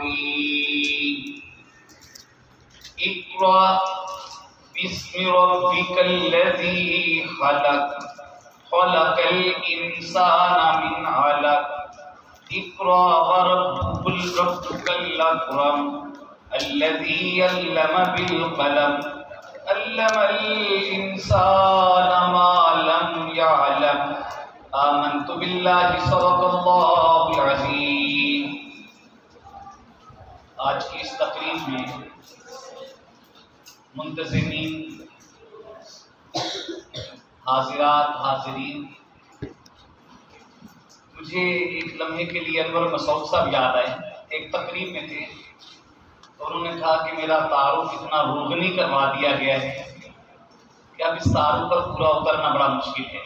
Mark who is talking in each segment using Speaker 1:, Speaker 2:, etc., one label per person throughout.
Speaker 1: الرحيم اقرأ باسم ربك الذي خلق خلق الإنسان من علق اقرأ وربك الأكرم الذي علم بالقلم علم الإنسان ما لم يعلم آمنت بالله صدق الله العظيم۔ آج کی اس تقریب میں منتظمین، حاضرات حاضرین، مجھے ایک لمحے کے لیے انور مسعود صاحب یاد آئے۔ ایک تقریب میں تھے اور انہوں نے کہا کہ میرا تعارف اتنا روغنی کروا دیا گیا ہے کہ اب اس تعارف پر پورا اترنا بڑا مشکل ہے۔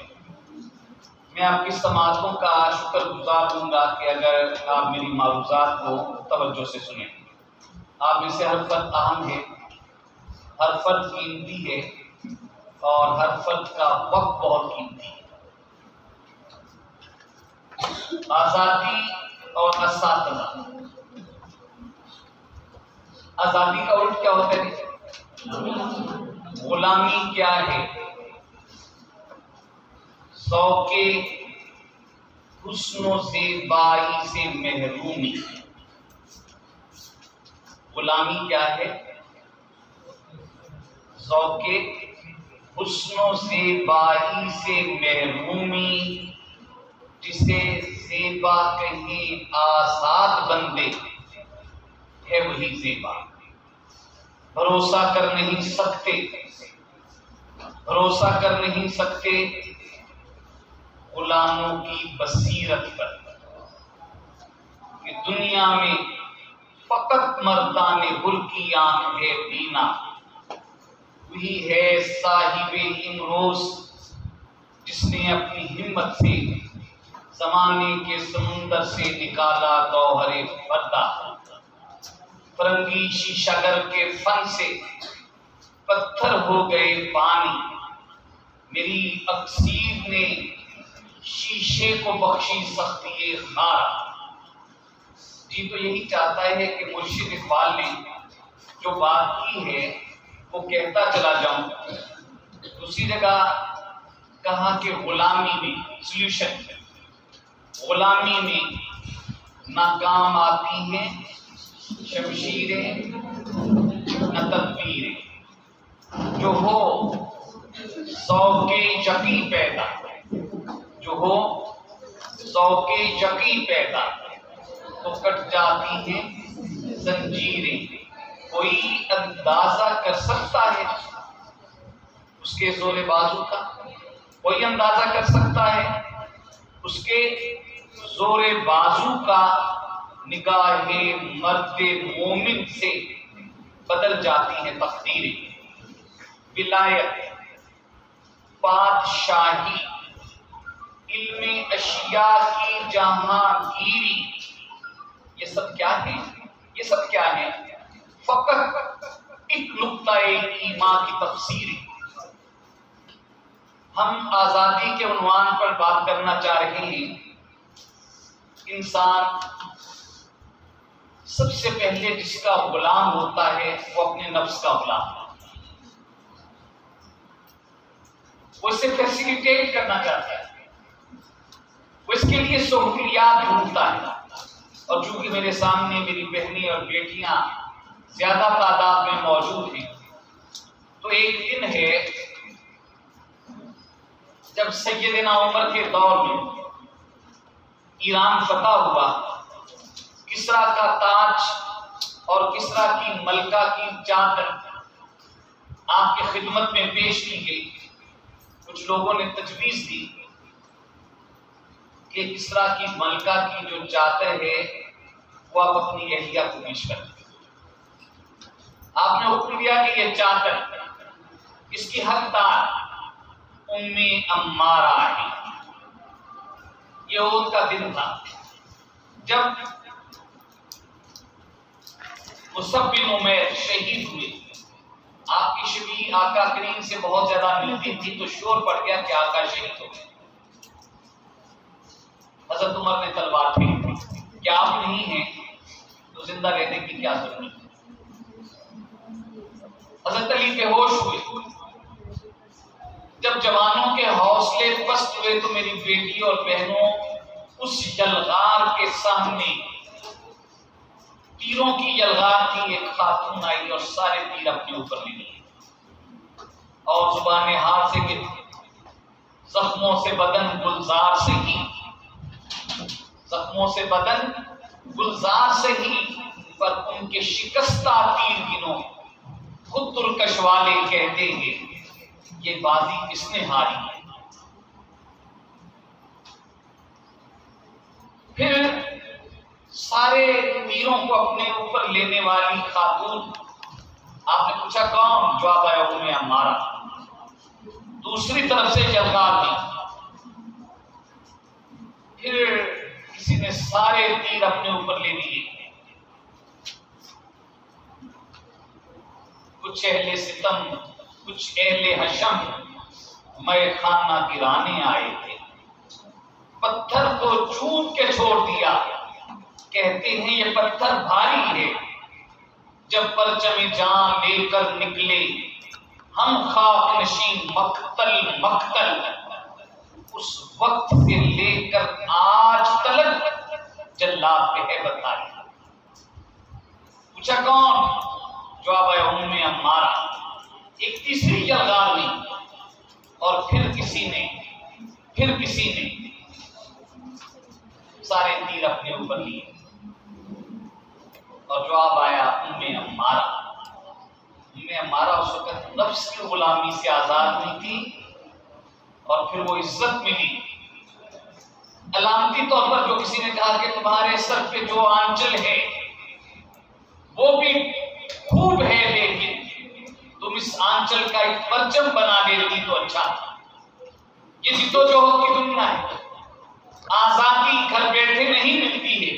Speaker 1: میں آپ کی سماعتوں کا شکر گزار ہوں گا کہ اگر آپ میری معروضات کو توجہ سے سنیں۔ آپ میں سے ہر فرد اہم ہے، ہر فرد قیمتی ہے اور ہر فرد کا وقت بہت قیمتی ہے۔ آزادی اور اساتذہ، آزادی کا الٹ کیا ہوتا ہے؟ غلامی کیا ہے؟ ذوق حسن و زیبائی سے محرومی۔ غلامی کیا ہے؟ ذوق حسن و زیبائی سے محرومی، جسے زیبا کہیں آزاد بندے ہے وہی زیبا۔ بھروسہ کر نہیں سکتے، بھروسہ کر نہیں سکتے غلاموں کی بصیرت پر کہ دنیا میں فقط مردان حر کی آنکھ ہے بینا، وہی ہے صاحب امروز جس نے اپنی ہمت سے زمانے کے سمندر سے نکالا گوہر فردا، فرنگی شیشہ گر کے فن سے پتھر ہو گئے پانی، میری اکسیر نے شیشے کو بخشی سختی خار۔ جی تو یہی چاہتا ہے کہ مرشد اقبال نے جو بات کی ہے وہ کہتا چلا جاؤں۔ دوسری جگہ کہا کہ غلامی میں سولوشن، غلامی میں ناکام آتی ہیں شمشیریں نہ تدبیریں، جو ہو ذوق یقین پیدا، جو ہو ذوق یقین پیدا تو کٹ جاتی ہیں زنجیریں۔ کوئی اندازہ کر سکتا ہے اس کے زور بازو کا؟ کوئی اندازہ کر سکتا ہے اس کے زور بازو کا؟ نگاہ مرد مومن سے بدل جاتی ہیں تقدیریں۔ ولایت، بادشاہی، علم اشیاء کی جہانگیری، یہ سب کیا ہے؟ یہ سب کیا ہے؟ فقط ایک نقطہ ایمان کی تفسیر۔ ہم آزادی کے عنوان پر بات کرنا چاہ رہے ہیں۔ انسان سب سے پہلے جس کا غلام ہوتا ہے وہ اپنے نفس کا غلام ہے۔ وہ اسے فیسیلیٹیٹ کرنا چاہتا ہے، وہ اس کے لیے سہولیات ڈھونڈتا ہے۔ اور چونکہ میرے سامنے میری بہنیں اور بیٹیاں زیادہ تعداد میں موجود ہیں، تو ایک دن ہے جب سیدنا عمر کے دور میں ایران فتح ہوا، کسریٰ کا تاج اور کسریٰ کی ملکہ کی چادر آپ کی خدمت میں پیش کی گئی۔ کچھ لوگوں نے تجویز دی کہ کسریٰ کی ملکہ کی جو چادر ہے وہ آپ اپنی اہلیہ کو پیش کر دیں۔ آپ نے حکم دیا کہ یہ چادر اس کی حقدار ام امارہ ہے۔ یہ عہد کا دن تھا جب مصعب بن عمیر شہید ہوئے۔ آپ کی شبیہ آقا کریم سے بہت زیادہ ملتی تھی تو شور پڑ گیا کہ آقا شہید ہو گئے۔ حضرت عمر نے تلوار پھینک دی کہ آپ نہیں ہیں تو زندہ رہنے کی کیا ضرورت ہے؟ حضرت علی بے ہوش ہوئے، جب جوانوں کے حوصلے پست ہوئے تو میری بیٹی اور بہنوں اس یلغار کے سامنے، تیروں کی یلغار تھی، ایک خاتون آئی اور سارے تیر اپنے اوپر لے لیے اور زبان حال سے کہ زخموں سے بدن گلزار سے ہی، زخموں سے بدن گلزار سے ہی، پر ان کے شکستہ تیر گنوں خود ترکش والے کہتے ہیں یہ بازی کس نے ہاری ہے۔ پھر سارے تیروں کو اپنے اوپر لینے والی خاتون، آپ نے پوچھا کون؟ جواب آیا ام عمارہ۔ دوسری طرف سے یلغار دی، پھر کسی نے سارے تیر اپنے اوپر لے لیے۔ کچھ اہل ستم، کچھ اہل حشم میں خانہ گرانے آئے تھے، پتھر کو چھوٹ کے چھوڑ دیا، کہتے ہیں یہ پتھر بھاری ہے، جب پرچم جان لے کر نکلے ہم خاک نشین مقتل مقتل، اس وقت سے لے کر آج تلک جلاد پہ ہے بتائی۔ پوچھا کون؟ جواب ہے ام عمارہ۔ ایک تیسری یلغار لی اور پھر کسی نے سارے تیر اپنے اوپر لیے اور جواب آیا ام عمارہ۔ ام عمارہ اس وقت نفس کی غلامی سے آزاد نہیں تھی اور پھر وہ عزت ملی۔ علامتی طور پر جو کسی نے کہا کہ تمہارے سر پہ جو آنچل ہے وہ بھی خوب ہے، لیکن تم اس آنچل کا ایک پرچم بنا لیتی تو اچھا تھا۔ یہ جدوجہد کی دنیا ہے، آزادی گھر بیٹھے نہیں ملتی ہے۔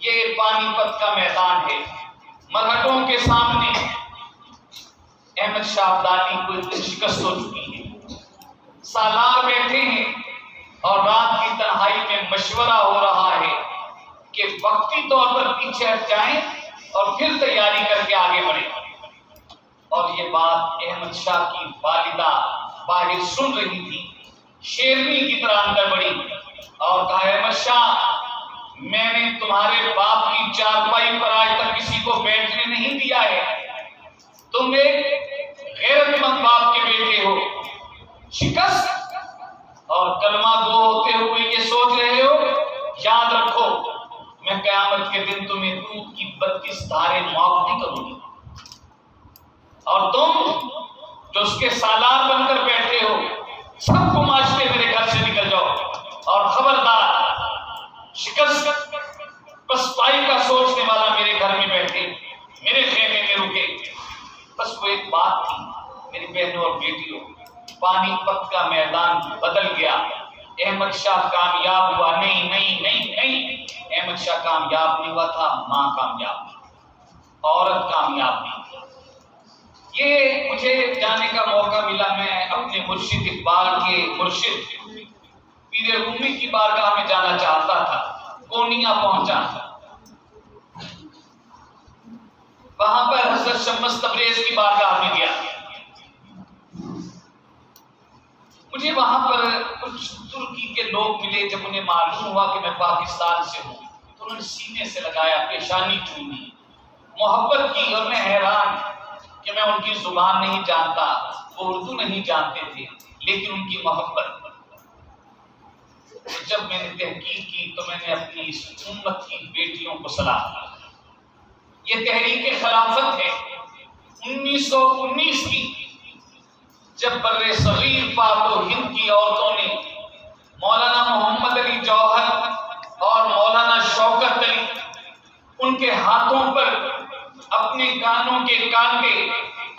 Speaker 1: یہ پانی پت کا میدان ہے، مرہٹوں کے سامنے احمد شاہ ابدالی کو اتنی شکست ہو چکی ہے، سالار بیٹھے ہیں اور رات کی تنہائی میں مشورہ ہو رہا ہے کہ وقتی طور پر پیچھے ہٹ جائیں اور پھر تیاری کر کے آگے بڑھیں۔ اور یہ بات احمد شاہ کی والدہ باہر سن رہی تھی، شیرنی کی طرح اندر بڑھی اور کہا احمد شاہ میں نے تمہارے باپ کی چارپائی پر آج تک کسی کو بیٹھنے نہیں دیا ہے، تم ایک غیرت مند باپ کے بیٹے ہو، شکست اور کلمہ گو ہوتے ہوئے یہ سوچ رہے ہو، یاد رکھو میں قیامت کے دن تمہیں دودھ کی 32 دھاریں معاف نہیں کروں گی، اور تم جو اس کے سالار بن کر بیٹھے ہو سب کو معاشرے میرے گھر سے نکل جاؤ، اور خبردار شکست پسپائی کا سوچنے والا میرے گھر میں بیٹھے، میرے خیمے میں رکے۔ بس وہ ایک بات تھی میری بہنوں اور بیٹیوں، پانی پت کا میدان بدل گیا، احمد شاہ کامیاب ہوا نہیں نہیں نہیں نہیں، احمد شاہ کامیاب نہیں ہوا تھا، ماں کامیاب تھی، عورت کامیاب نہیں تھی۔ یہ مجھے جانے کا موقع ملا، میں اپنے مرشد اقبال کے مرشد پیر رومی کی بارگاہ میں جانا چاہتا تھا، کونیا پہنچا، وہاں پر حضرت شمس تبریز کی بارگاہ میں گیا، مجھے وہاں پر کچھ ترکی کے لوگ ملے، جب انہیں معلوم ہوا کہ میں پاکستان سے ہوں تو انہوں نے سینے سے لگایا، پیشانی چومی، محبت کی، اور میں حیران کہ میں ان کی زبان نہیں جانتا، وہ اردو نہیں جانتے تھے، لیکن ان کی محبت۔ جب میں نے تحقیق کی تو میں نے اپنی اس امت کی بیٹیوں کو سلام کیا۔ یہ تحریک خلافت ہے 1919 کی، جب بر صغیر پاک و ہند کی عورتوں نے مولانا محمد علی جوہر اور مولانا شوکت علی، ان کے ہاتھوں پر اپنے کانوں کے کانٹے،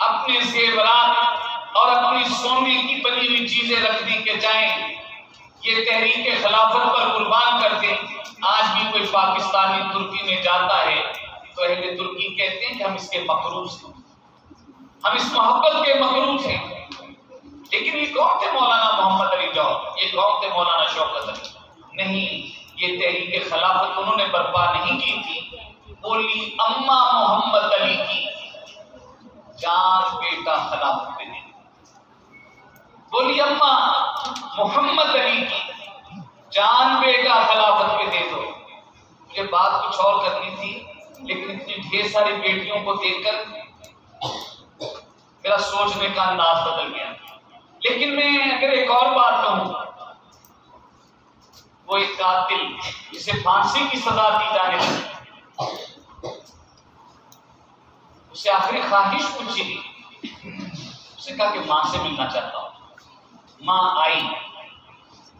Speaker 1: اپنے زیورات اور اپنی سونے کی بنی ہوئی چیزیں رکھ دی کہ جائیں یہ تحریک خلافت پر قربان کر دیں۔ آج بھی کوئی پاکستانی ترکی میں جاتا ہے تو اہل ترکی کہتے ہیں کہ ہم اس کے مقروض ہیں، ہم اس محبت کے مقروض ہیں۔ لیکن یہ کون تھے مولانا محمد علی جوہر، یہ کون تھے مولانا شوکت علی؟ نہیں، یہ تحریک خلافت انہوں نے برپا نہیں کی تھی، بولی اما محمد علی کی جان بیٹا خلافت پہ دے دو، بولی اما محمد علی کی جان بیٹا خلافت پہ دے دو۔ یہ بات کچھ اور کرنی تھی، لیکن اتنی ڈھیر ساری بیٹیوں کو دیکھ کر میرا سوچنے کا انداز بدل گیا۔ لیکن میں اگر ایک اور بات کہوں، وہ ایک قاتل جسے پھانسی کی سزا دی جانے لگی، اسے آخری خواہش پوچھی گئی، اسے کہا کہ ماں سے ملنا چاہتا ہوں۔ ماں آئی،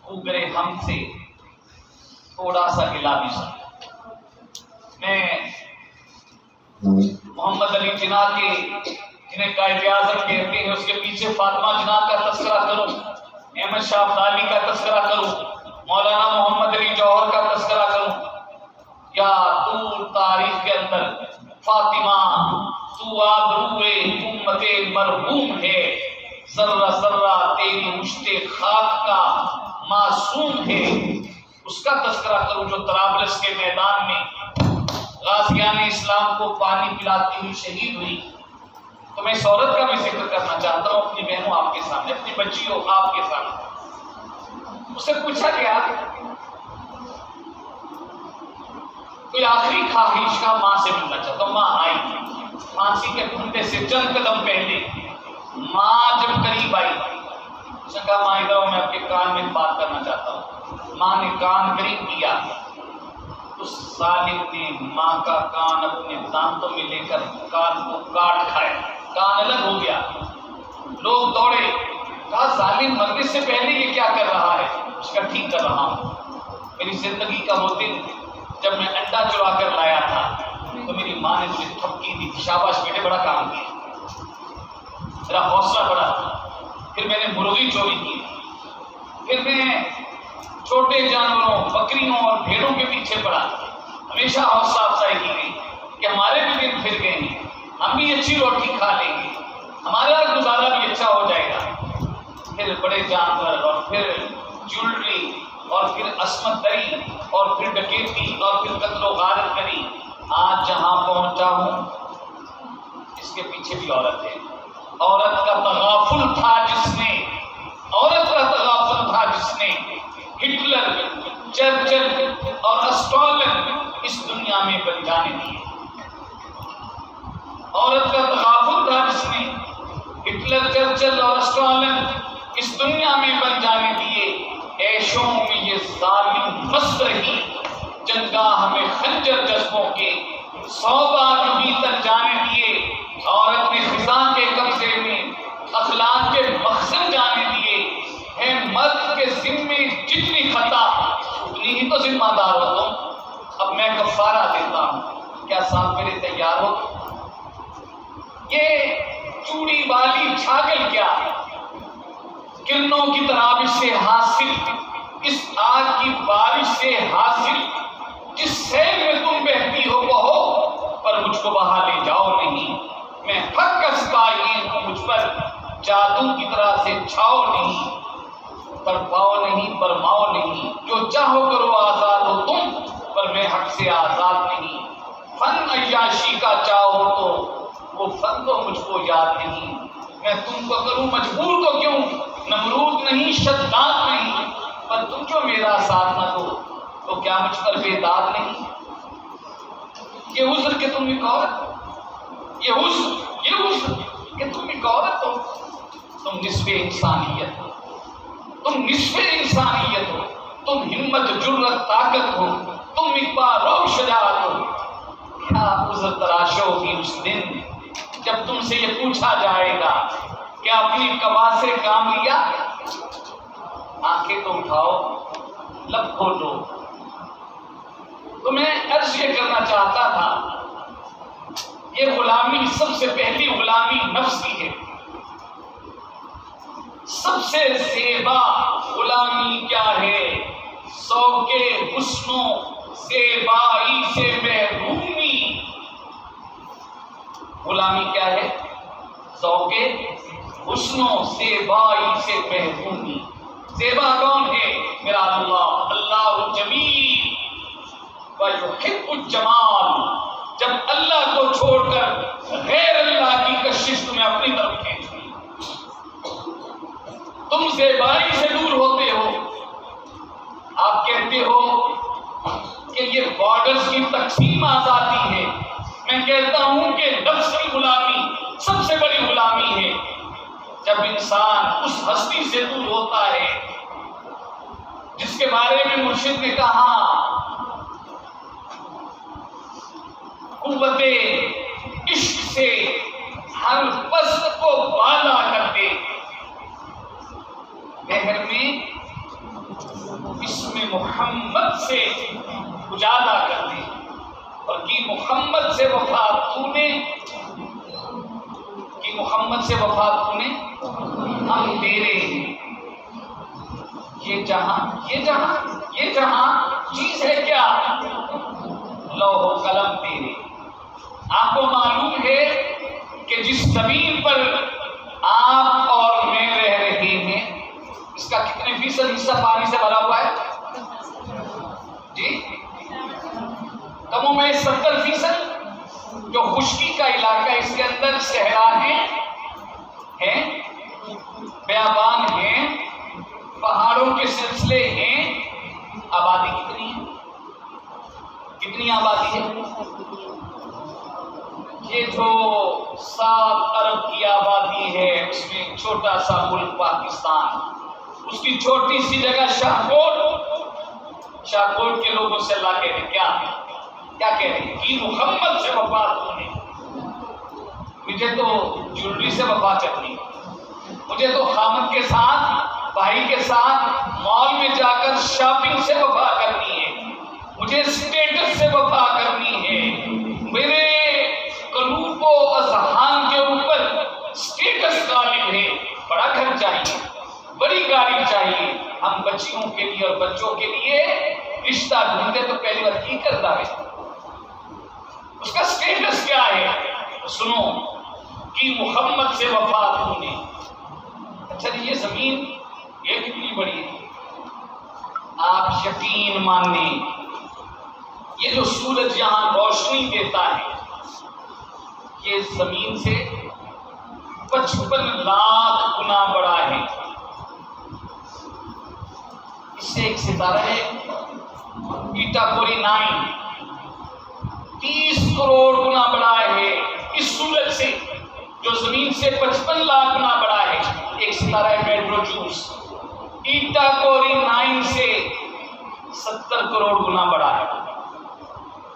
Speaker 1: اوگرے ہم سے تھوڑا سا گلا بھی سن۔ میں محمد علی جناح کے جنہیں قائد اعظم کہتے ہیں اس کے پیچھے فاطمہ جناح کا تذکرہ کروں، احمد شاہ ابدالی کا تذکرہ کروں، مولانا محمد علی جوہر کا تذکرہ کروں، یا دور تاریخ کے اندر فاطمہ تو آبروئے امت مرحوم ہے، ذرہ ذرہ تیری مشت خاک کا معصوم ہے، اس کا تذکرہ کروں جو طرابلس کے میدان میں غازیان اسلام کو پانی پلاتی ہوئی شہید ہوئی۔ تو میں اس عورت کا بھی ذکر کرنا چاہتا ہوں اپنی بہنوں آپ کے سامنے، اپنی بچیوں آپ کے سامنے۔ اس سے پوچھا گیا کوئی آخری خواہش کا، ماں سے ملنا چاہتا ہوں۔ ماں آئی، پھانسی کے پھندے سے چند قدم پہلے ماں جب قریب آئی، اس نے کہا ماں ادھر آؤ، میں آپ کے کان میں بات کرنا چاہتا ہوں۔ ماں نے کان قریب کیا، اس ظالم نے ماں کا کان اپنے دانتوں میں لے کر کان کو کاٹ کھایا، کان الگ ہو گیا۔ لوگ دوڑے، کہا ظالم مرنے سے پہلے یہ کیا کر رہا ہے؟ اس کا ٹھیک کر رہا ہوں۔ میری زندگی کا وہ دن جب میں انڈا چرا کر لایا تھا تو میری ماں نے مجھے تھپکی دی، شاباش بیٹے بڑا کام کیا، میرا حوصلہ بڑا۔ پھر میں نے مرغی چوری کی، پھر میں چھوٹے جانوروں بکریوں اور بھیڑوں کے پیچھے پڑا، ہمیشہ حوصلہ افزائی کی گئی کہ ہمارے بھی دن پھر گئے ہیں، ہم بھی اچھی روٹی کھا لیں گے، ہمارا گزارا بھی اچھا ہو جائے گا۔ پھر بڑے جانور اور پھر جولری اور پھر عصمت دری اور پھر ڈکیتی اور پھر قتل و غارت کری۔ آج جہاں پہنچا ہوں اس کے پیچھے بھی عورت ہے۔ عورت کا تغافل تھا جس نے، عورت کا تغافل تھا جس نے ہٹلر، چرچل اور اسٹالن اس دنیا میں بن جانے دیے۔ عورت کا تغافل تھا جس نے ہٹلر، چرچل اور اسٹالن اس دنیا میں بن جانے دیے۔ عیشوں میں یہ ظالم مست رہی، جنگاہ میں خنجر جذبوں کے 100 بار بھیتر جانے دیے۔ عورت نے خزاں کے قبضے میں اخلاق کے مخزن جانے دیے۔ ہے مرد کے ذمے جتنی خطا اتنی ہی تو ذمہ دار ہو تم۔ اب میں کفارہ دیتا ہوں، کیا صاحب میرے تیار ہو؟ یہ چوڑی والی چھاگل کیا کرنوں کی ترابش سے حاصل، اس آگ کی بارش سے حاصل، جس سیل میں تم بہتی ہو بہو، پر مجھ کو بہا لے جاؤ نہیں۔ میں حق کا سپاہی ہوں، مجھ پر جادو کی طرح سے چھاؤ نہیں، پر پاؤ نہیں، پر ماؤ نہیں۔ جو چاہو کرو آزاد ہو تم، پر میں حق سے آزاد نہیں۔ فن عیاشی کا چاہو تو وہ فن تو مجھ کو یاد نہیں۔ میں تم کو کروں مجبور تو کیوں، نمرود نہیں، شداد نہیں، پر تم جو میرا ساتھ نہ دو تو کیا مجھ پر بے داد نہیں؟ یہ عذر کہ تم ایک عورت، یہ عذر کہ تم ایک عورت ہو، تم نصف انسانیت ہو، تم نصف انسانیت ہو، تم ہمت، جرت، طاقت ہو، تم اقبال و شجاعت ہو۔ کیا عذر تراشو گی اس دن جب تم سے یہ پوچھا جائے گا کہ اپنی قبا سے کام لیا؟ آنکھیں تو اٹھاؤ، لب کھولو۔ تو میں عرض یہ کرنا چاہتا تھا، یہ غلامی سب سے پہلی غلامی نفس کی ہے۔ سب سے زیبا غلامی کیا ہے؟ ذوق حسن و زیبائی سے محرومی۔ غلامی کیا ہے؟ ذوق حسن و زیبائی سے محرومی۔ زیبا کون ہے؟ میرا اللہ، اللہ الجمیل ویحب الجمال۔ جب زیبائی سے دور ہوتے ہو. آپ کہتے ہو کہ یہ بارڈرز کی تقسیم آزادی ہے. میں کہتا ہوں کہ نفس کی غلامی سب سے بڑی غلامی ہے. جب انسان اس ہستی سے دور ہوتا ہے جس کے بارے میں مرشد نے کہا قوت عشق سے ہر پست کو بالا کر دے، بہر میں اسم محمد سے اجالا کر دے. اور کی محمد سے وفا تو نے، کی محمد سے وفا تو نے، ہم تیرے ہیں. یہ جہاں چیز ہے کیا؟ لوح و قلم تیرے. آپ کو معلوم ہے کہ جس زمین پر آپ اور میں رہ رہے ہیں اس کا کتنے فیصد حصہ پانی سے بھرا ہوا ہے؟ جی کم و بیش 70%. جو خشکی کا علاقہ اس کے اندر صحرا ہیں، بیابان ہیں، پہاڑوں کے سلسلے ہیں. آبادی کتنی ہے؟ کتنی آبادی ہے؟ یہ جو 7 ارب کی آبادی ہے اس میں ایک چھوٹا سا ملک پاکستان، اس کی چھوٹی سی جگہ شاہکوٹ کے لوگوں سے اللہ کہتے ہیں کیا کہہ رہے ہیں؟ کہ محمد سے وفا تو نے. مجھے تو جویلری سے وفا کرنی ہے، مجھے تو خامد کے ساتھ، بھائی کے ساتھ مال میں جا کر شاپنگ سے وفا کرنی ہے، مجھے اسٹیٹس سے وفا کرنی ہے. میرے قلوب و اذہان کے اوپر اسٹیٹس غالب ہے. بڑا گھر چاہیے، بڑی گاڑی چاہیے. ہم بچیوں کے لیے اور بچوں کے لیے رشتہ ڈھونڈتے تو پہلی بار کی کرتا ہے، اس کا اسٹیٹس کیا ہے؟ سنو کہ محمد سے وفا تو نے. اچھا جی یہ زمین یہ کتنی بڑی ہے؟ آپ یقین مانیں یہ جو سورج یہاں روشنی دیتا ہے یہ زمین سے 55 لاکھ گنا بڑا ہے. اس سے ایک ستارہ ہے ایٹا کوری 9 30 کروڑ گنا بڑا ہے. اس سورج سے جو زمین سے 55 لاکھ گنا بڑا ہے ایک ستارہ ہے بیٹروجوس، ایٹا کوری 9 سے 70 کروڑ گنا بڑا ہے.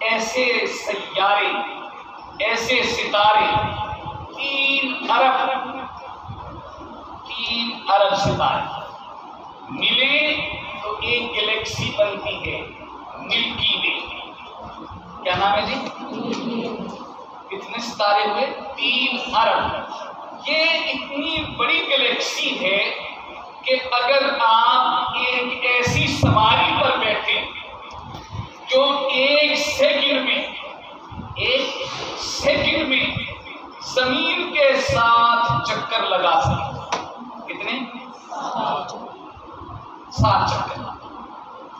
Speaker 1: ایسے سیارے، ایسے ستارے 3 ارب ستارے ملے تو ایک گلیکسی بنتی ہے ملکی وے. کیا نام ہے جی؟ کتنے ستارے ہوئے؟ 3 ارب. یہ اتنی بڑی گلیکسی ہے کہ اگر آپ ایک ایسی سواری پر بیٹھے جو ایک سیکنڈ میں زمین کے ساتھ چکر لگا سکتے. کتنے؟ 7 چکر.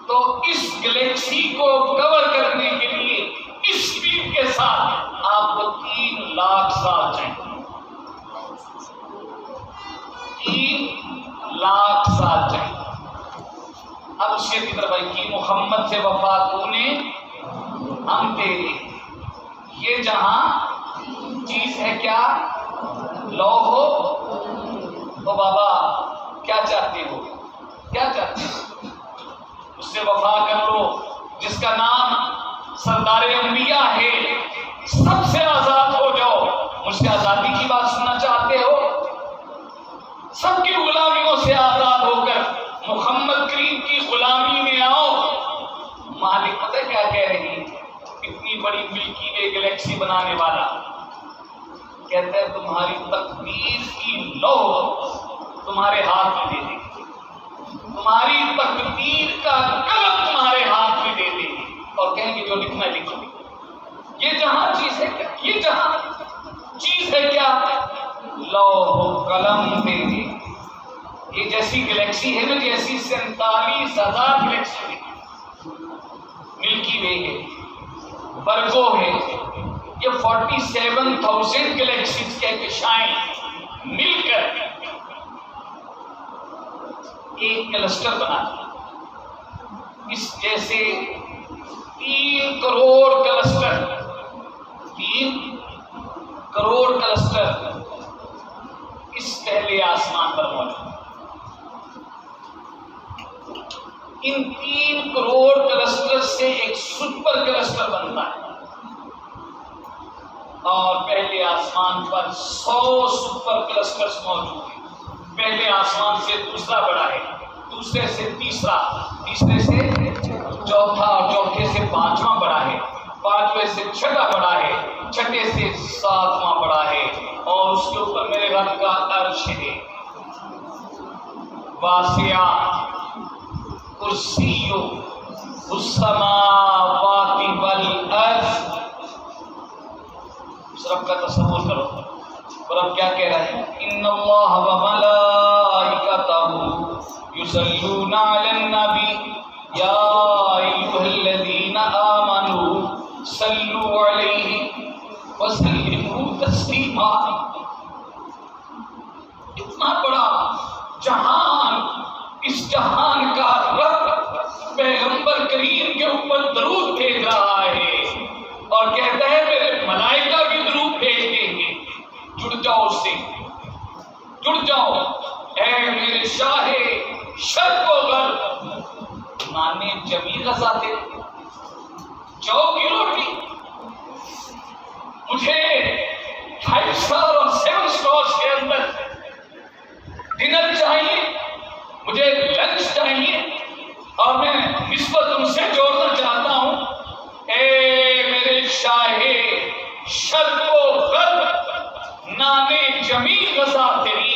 Speaker 1: تو اس گلیکسی کو کور کرنے کے لیے اس سپیڈ کے ساتھ آپ کو 3 لاکھ سال چاہیے. 3 لاکھ سال چاہیے. اب اس کے فکر بھائی کی محمد سے وفا تو نے، ہم تیرے. یہ جہاں چیز ہے کیا؟ لوح و بابا کیا چاہتے ہو؟ کیا چاہتے ہو؟ اس سے وفا کر لو جس کا نام سردار انبیاء ہے. سب سے آزاد ہو جاؤ. مجھ سے آزادی کی بات سننا چاہتے ہو؟ سب کی غلامیوں سے آزاد ہو کر محمد کریم کی غلامی میں آؤ. مالک پتہ کیا کہہ رہی ہے؟ اتنی بڑی ملکی وے گلیکسی بنانے والا کہتا ہے تمہاری تقدیر کی لوح تمہارے ہاتھ میں دے دیں گے، تمہاری تقدیر کا قلم تمہارے ہاتھ میں دے دیں گے اور کہیں گے جو لکھنا ہے لکھو. یہ جہاں چیز ہے کیا؟ یہ جہاں چیز ہے کیا؟ لوح و قلم دے دیں. یہ جیسی گلیکسی ہے نا، جیسی 47,000 گلیکسی ہے، ملکی وے ہے، برگو ہے. یہ 47,000 گلیکسیز کے کشائیں مل کر ایک کلسٹر بنا دیا. اس جیسے 3 کروڑ کلسٹر 3 کروڑ کلسٹر اس پہلے آسمان پر موجود. ان 3 کروڑ کلسٹر سے ایک سپر کلسٹر بنتا ہے اور پہلے آسمان پر 100 سپر کلسٹرز موجود ہیں. پہلے آسمان سے دوسرا بڑا ہے, دوسرے سے تیسرا, تیسرے سے چوتھا اور چوتھے سے 5واں بڑا ہے, 5ویں سے 6واں بڑا ہے, 6 سے 7واں بڑا ہے اور اس کے اوپر میرے رب کا عرش ہے. واسع کرسی السماوات والارض. اس رب کا تصور کرو. اور اب کیا کہہ رہے ہیں؟ ان اللہ وملائکتہ یصلون علی النبی یا ایھا الذین آمنوا صلوا علیہ وسلموا تسلیما. اتنا بڑا جہان, اس جہان کا رب پیغمبر کریم کے اوپر درود بھیج رہا ہے اور کہتا ہے میرے ملائکہ بھی درود بھیج دیں گے. جڑ جاؤ اس سے, جڑ جاؤ اے میرے شاہ شرق و غرب. نانے جمی غذا دے جو کی روٹی مجھے 5 اسٹار اور 7 اسٹارز کے اندر ڈنر چاہیے, مجھے لنچ چاہیے اور میں نسبت ان سے جوڑنا چاہتا ہوں. اے میرے شاہ شرق و غرب نانے جمیل غذا تیری,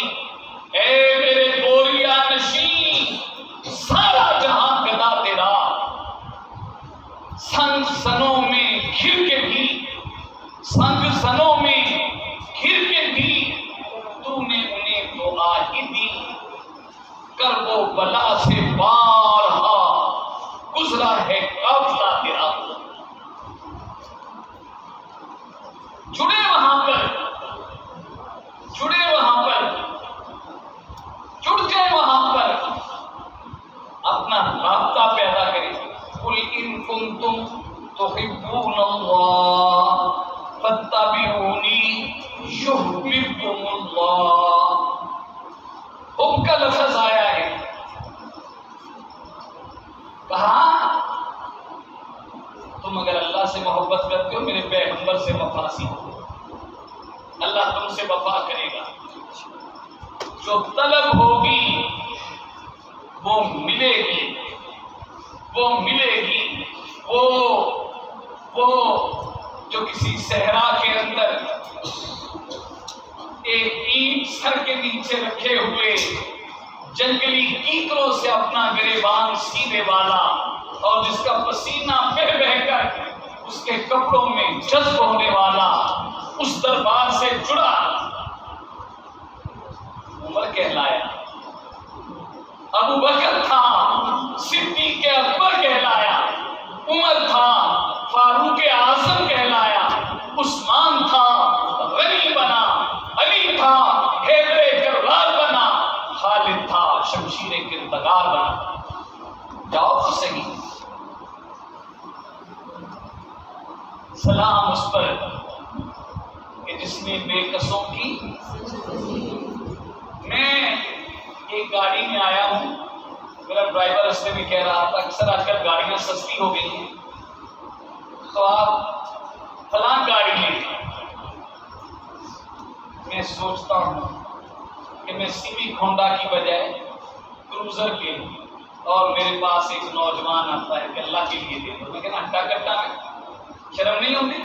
Speaker 1: اے میرے گوریا نشین سارا جہاں گدا تیرا. سنگ سنوں میں گھر کے بھی, سنگ سنوں میں گھر کے بھی تو نے انہیں دعا ہی دی. کرب و بلا سے بارہا گزرا ہے قافلہ تیرا. جڑے وہاں پر, جڑے وہاں پر, جڑ جائے وہاں پر, اپنا رابطہ پیدا کریں. قل ان کنتم تحبون اللہ فاتبعونی یحببکم اللہ. حب کا لفظ آیا ہے. کہا تم اگر اللہ سے محبت کرتے ہو میرے پیغمبر سے وفا سیکھو, اللہ تم سے وفا کرے گا. جو طلب ہوگی وہ ملے گی, وہ ملے گی. وہ جو کسی صحرا کے اندر ایک اینٹ سر کے نیچے رکھے ہوئے جنگلی کیکروں سے اپنا گریبان سینے والا اور جس کا پسینہ بہہ بہہ کر اس کے کپڑوں میں جذب ہونے والا, اس دربار سے جڑا. عمر کہلایا, ابو بکر تھا صدیق اکبر کہلایا, عمر تھا فاروق اعظم کہلایا, عثمان تھا غنی بنا, علی تھا حیدر کرار بنا, خالد تھا شمشیر کردگار بنا. جاؤ تو صحیح. سلام اس پر کہ جس نے بے کسوں کی. میں ایک گاڑی میں آیا ہوں, میرا ڈرائیور راستے میں کہہ رہا تھا کہ سر آج کل گاڑیاں سستی ہو گئی ہیں تو آپ فلاں گاڑی لیں. میں سوچتا ہوں کہ میں سیوک ہونڈا کی بجائے کروزر لے لوں اور میرے پاس ایک نوجوان آتا ہے کہ اللہ کے لیے دے دو. میں کہنا ہٹا کٹا ہے, شرم نہیں ہوتی؟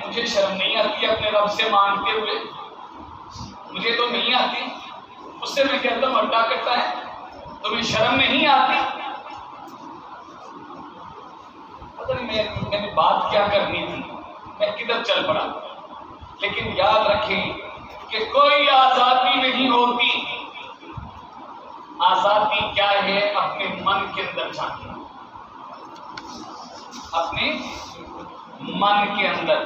Speaker 1: مجھے شرم نہیں آتی اپنے رب سے مانگتے ہوئے, مجھے تو نہیں آتی. اس سے میں کہتا ہوں ہٹا کٹا ہے, تمہیں شرم نہیں آتی؟ پتہ نہیں میں نے بات کیا کرنی تھی, میں کدھر چل پڑا. لیکن یاد رکھیں کہ کوئی آزادی نہیں ہوتی. آزادی کیا ہے؟ اپنے من کے اندر جھانکنا, اپنے من کے اندر.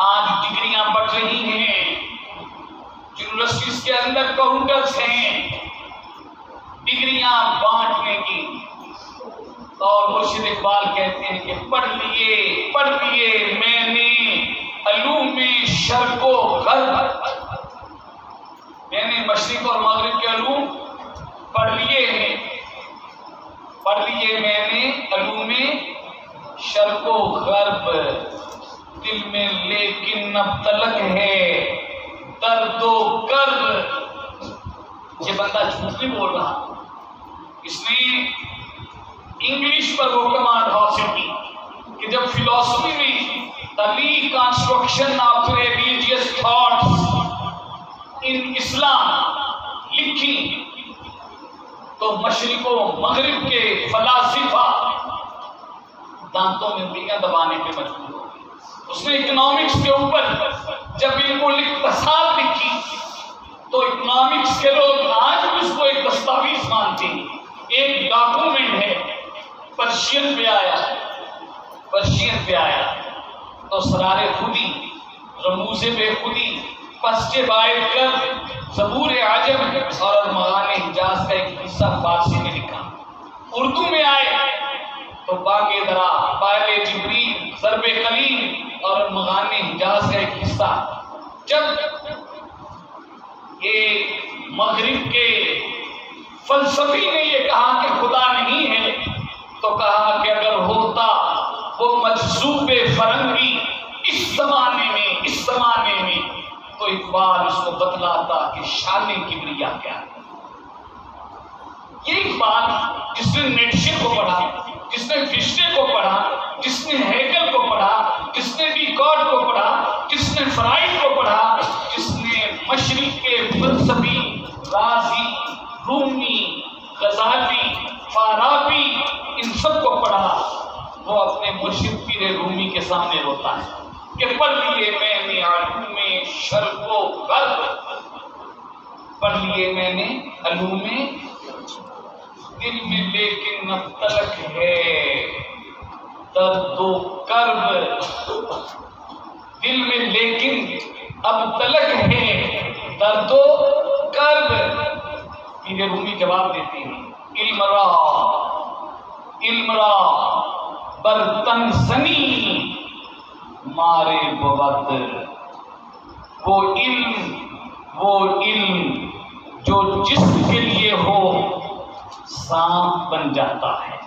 Speaker 1: آج ڈگریاں بڑھ رہی ہیں, یونیورسٹیز کے اندر کاؤنٹرز ہیں ڈگریاں بانٹنے کی، اور مرشد اقبال کہتے ہیں کہ پڑھ لیے میں نے علوم شرق و غرب، میں نے مشرق اور مغرب کے علوم پڑھ لیے ہیں، میں نے علوم شرق و غرب، دل میں لیکن اب تلک ہے درد و کرب۔ یہ بندہ جھوٹ نہیں بول رہا، اس نے انگلش پر وہ کمانڈ حاصل کی کہ جب فلسفی میں the construction of religious thoughts in اسلام لکھی تو مشرق و مغرب کے فلاسفہ دانتوں میں انگلیاں دبانے پہ مجبور ہو گئے۔ اس نے اکنامکس کے اوپر جب علم الاقتصاد لکھی تو اکنامکس کے لوگ آج بھی اس کو ایک دستاویز مانتے ہیں، ایک ڈاکومنٹ ہے، پرشین پہ آیا تو سرار خودی، رموز بے خودی، پسٹ باعث کر زبور عجم اور مغان حجاز کا ایک حصہ فارسی میں لکھا، اردو میں آئے تو باغ درا، بائل جبریل، ضرب قلیم اور مغان حجاز کا ایک حصہ۔ جب یہ مغرب کے فلسفی نے یہ کہا کہ خدا نہیں ہے تو کہا کہ اگر ہوتا وہ مجذوب فرنگی اس زمانے میں تو اقبال اس کو بتلاتا کہ شان کبریا کیا ہے۔ یہ اقبال جس نے نیٹشے کو پڑھا، جس نے فشتے کو پڑھا، جس نے ہیگل کو پڑھا، جس نے ڈیکارٹ کو پڑھا، جس نے فرائڈ کو پڑھا، جس نے مشرق کے فلسفی رازی، رومی، غزالی، فارابی ان سب کو پڑھا، وہ اپنے مرشد پیر رومی کے سامنے روتا ہے کہ پڑھ لیے میں نے علوم شرق و غرب، پڑھ لیے میں نے علوم، دل میں لیکن اب تلک ہے درد و کرب، دل میں لیکن اب تلک ہے درد و کرب۔ پیر رومی جواب دیتے ہیں علم را برتن زنی مارے بود، وہ علم جو جسم کے لیے ہو سانپ بن جاتا ہے،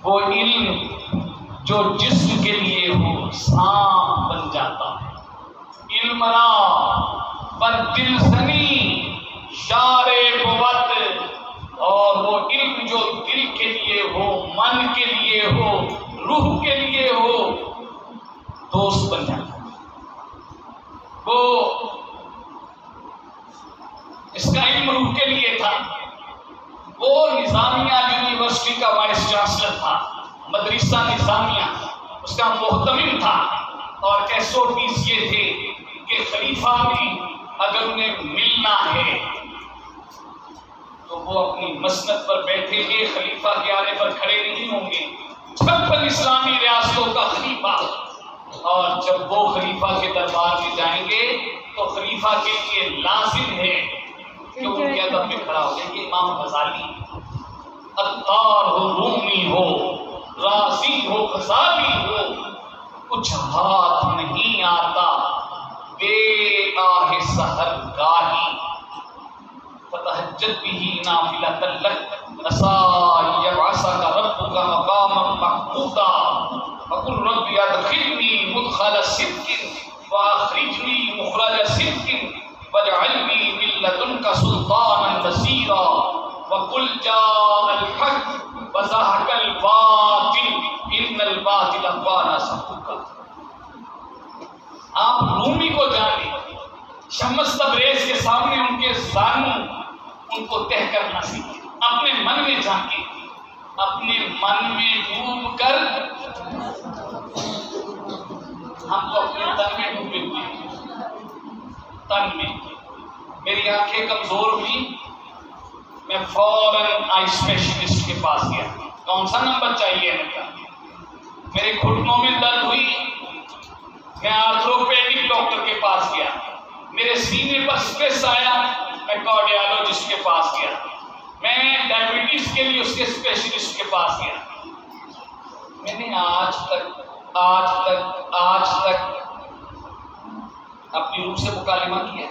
Speaker 1: وہ علم جو جسم کے لیے ہو سانپ بن جاتا ہے۔ علم را بر دل زنی شار بود، اور وہ علم جو دل کے لیے ہو، من کے لیے ہو، روح کے لیے ہو، دوست بن جاتا ہے۔ وہ اس کا علم روح کے لیے تھا، وہ نظامیہ یونیورسٹی کا وائس چانسلر تھا، مدرسہ نظامیہ اس کا محتمم تھا، اور SOPs یہ تھے کہ خلیفہ بھی اگر انہیں ملنا ہے تو وہ اپنی مسند پر بیٹھیں گے، خلیفہ کے آنے پر کھڑے نہیں ہوں گے، 56 اسلامی ریاستوں کا خلیفہ، اور جب وہ خلیفہ کے دربار میں جائیں گے تو خلیفہ کے لیے لازم ہے کہ ان کے ادب میں کھڑا ہو جائے۔ یہ امام غزالی، عطار ہو، رومی ہو، رازی ہو، غزالی ہو، کچھ ہاتھ نہیں آتا بے آہ سحر گاہی، فتہجد بھی نافلۃ لک عسى یبعثک ربک مقاما محمودا وقل رب ادخلنی مدخل صدق واخرجنی مخرج صدق واجعل لي من لدنك سلطانا نصيرا وقل جاء الحق وزهق الباطل ان الباطل كان زهوقا۔ آپ رومی کو جانیں، شمس تبریز کے سامنے ان کے زانوں ان کو تہ کرنا سیکھیں، اپنے من میں جھانکیں، اپنے من میں ڈوب کر، ہم تو اپنے تن میں ڈوبے ہوئے ہیں، تن میں میری آنکھیں کمزور ہوئی، میں فوراً آئی اسپیشلسٹ کے پاس گیا، کون سا نمبر چاہیے میرے گھٹنوں میں درد ہوئی، میں آرتھروپیڈک ڈاکٹر کے پاس گیا، میرے سینے پر اسٹریس آیا، میں کارڈیالوجسٹ کے پاس گیا، میں ڈائبٹیز کے لیے اس کے اسپیشلسٹ کے پاس گیا۔ میں نے آج تک اپنی روح سے مکالمہ کیا۔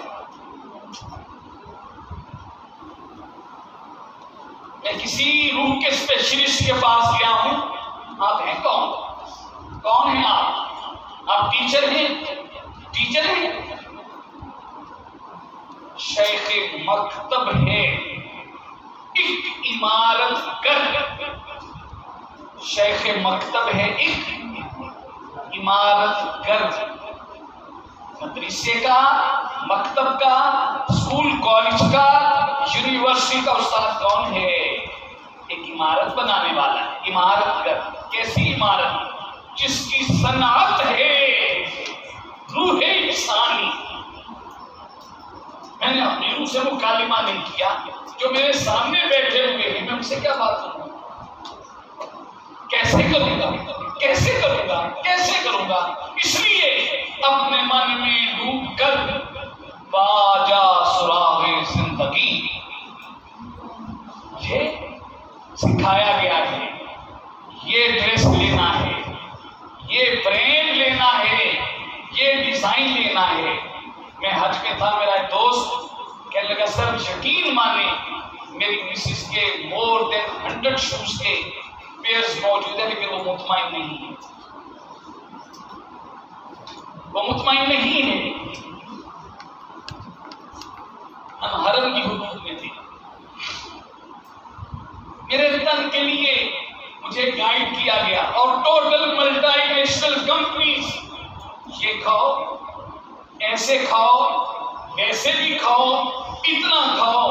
Speaker 1: میں کسی روح کے اسپیشلسٹ کے پاس گیا ہوں؟ آپ ہیں کون ہیں آپ ٹیچر ہیں؟ شیخ مکتب ہے، ایک عمارت گر، شیخ مکتب ہے ایک عمارت گر۔ مدرسے کا، مکتب کا، اسکول کالج کا، یونیورسٹی کا استاد کون ہے؟ ایک عمارت بنانے والا ہے، عمارت گر۔ کیسی عمارت؟ جس کی صنعت ہے روح انسانی۔ میں نے اپنی روح سے مکالمہ نہیں کیا، جو میرے سامنے بیٹھے ہوئے ہیں میں ان سے کیا بات کروں؟ کیسے کروں گا؟ اس لیے اپنے من میں ڈوب کر باجا سراغ زندگی، یہ سکھایا گیا ہے، یہ ڈریس لینا ہے، یہ برینڈ لینا ہے، یہ ڈیزائن لینا ہے۔ میں حج میں تھا، میرا ایک دوست کہنے لگا سر یقین مانے میری مسز کے مور دین 100 شوز کے پیئرز موجود ہیں، لیکن وہ مطمئن نہیں ہے، ہم حرم کی حدود میں تھے۔ میرے تن کے لیے مجھے گائیڈ کیا گیا، اور ٹوٹل ملٹی نیشنل کمپنیز، یہ کھاؤ، ایسے کھاؤ، ایسے بھی کھاؤ، اتنا کھاؤ۔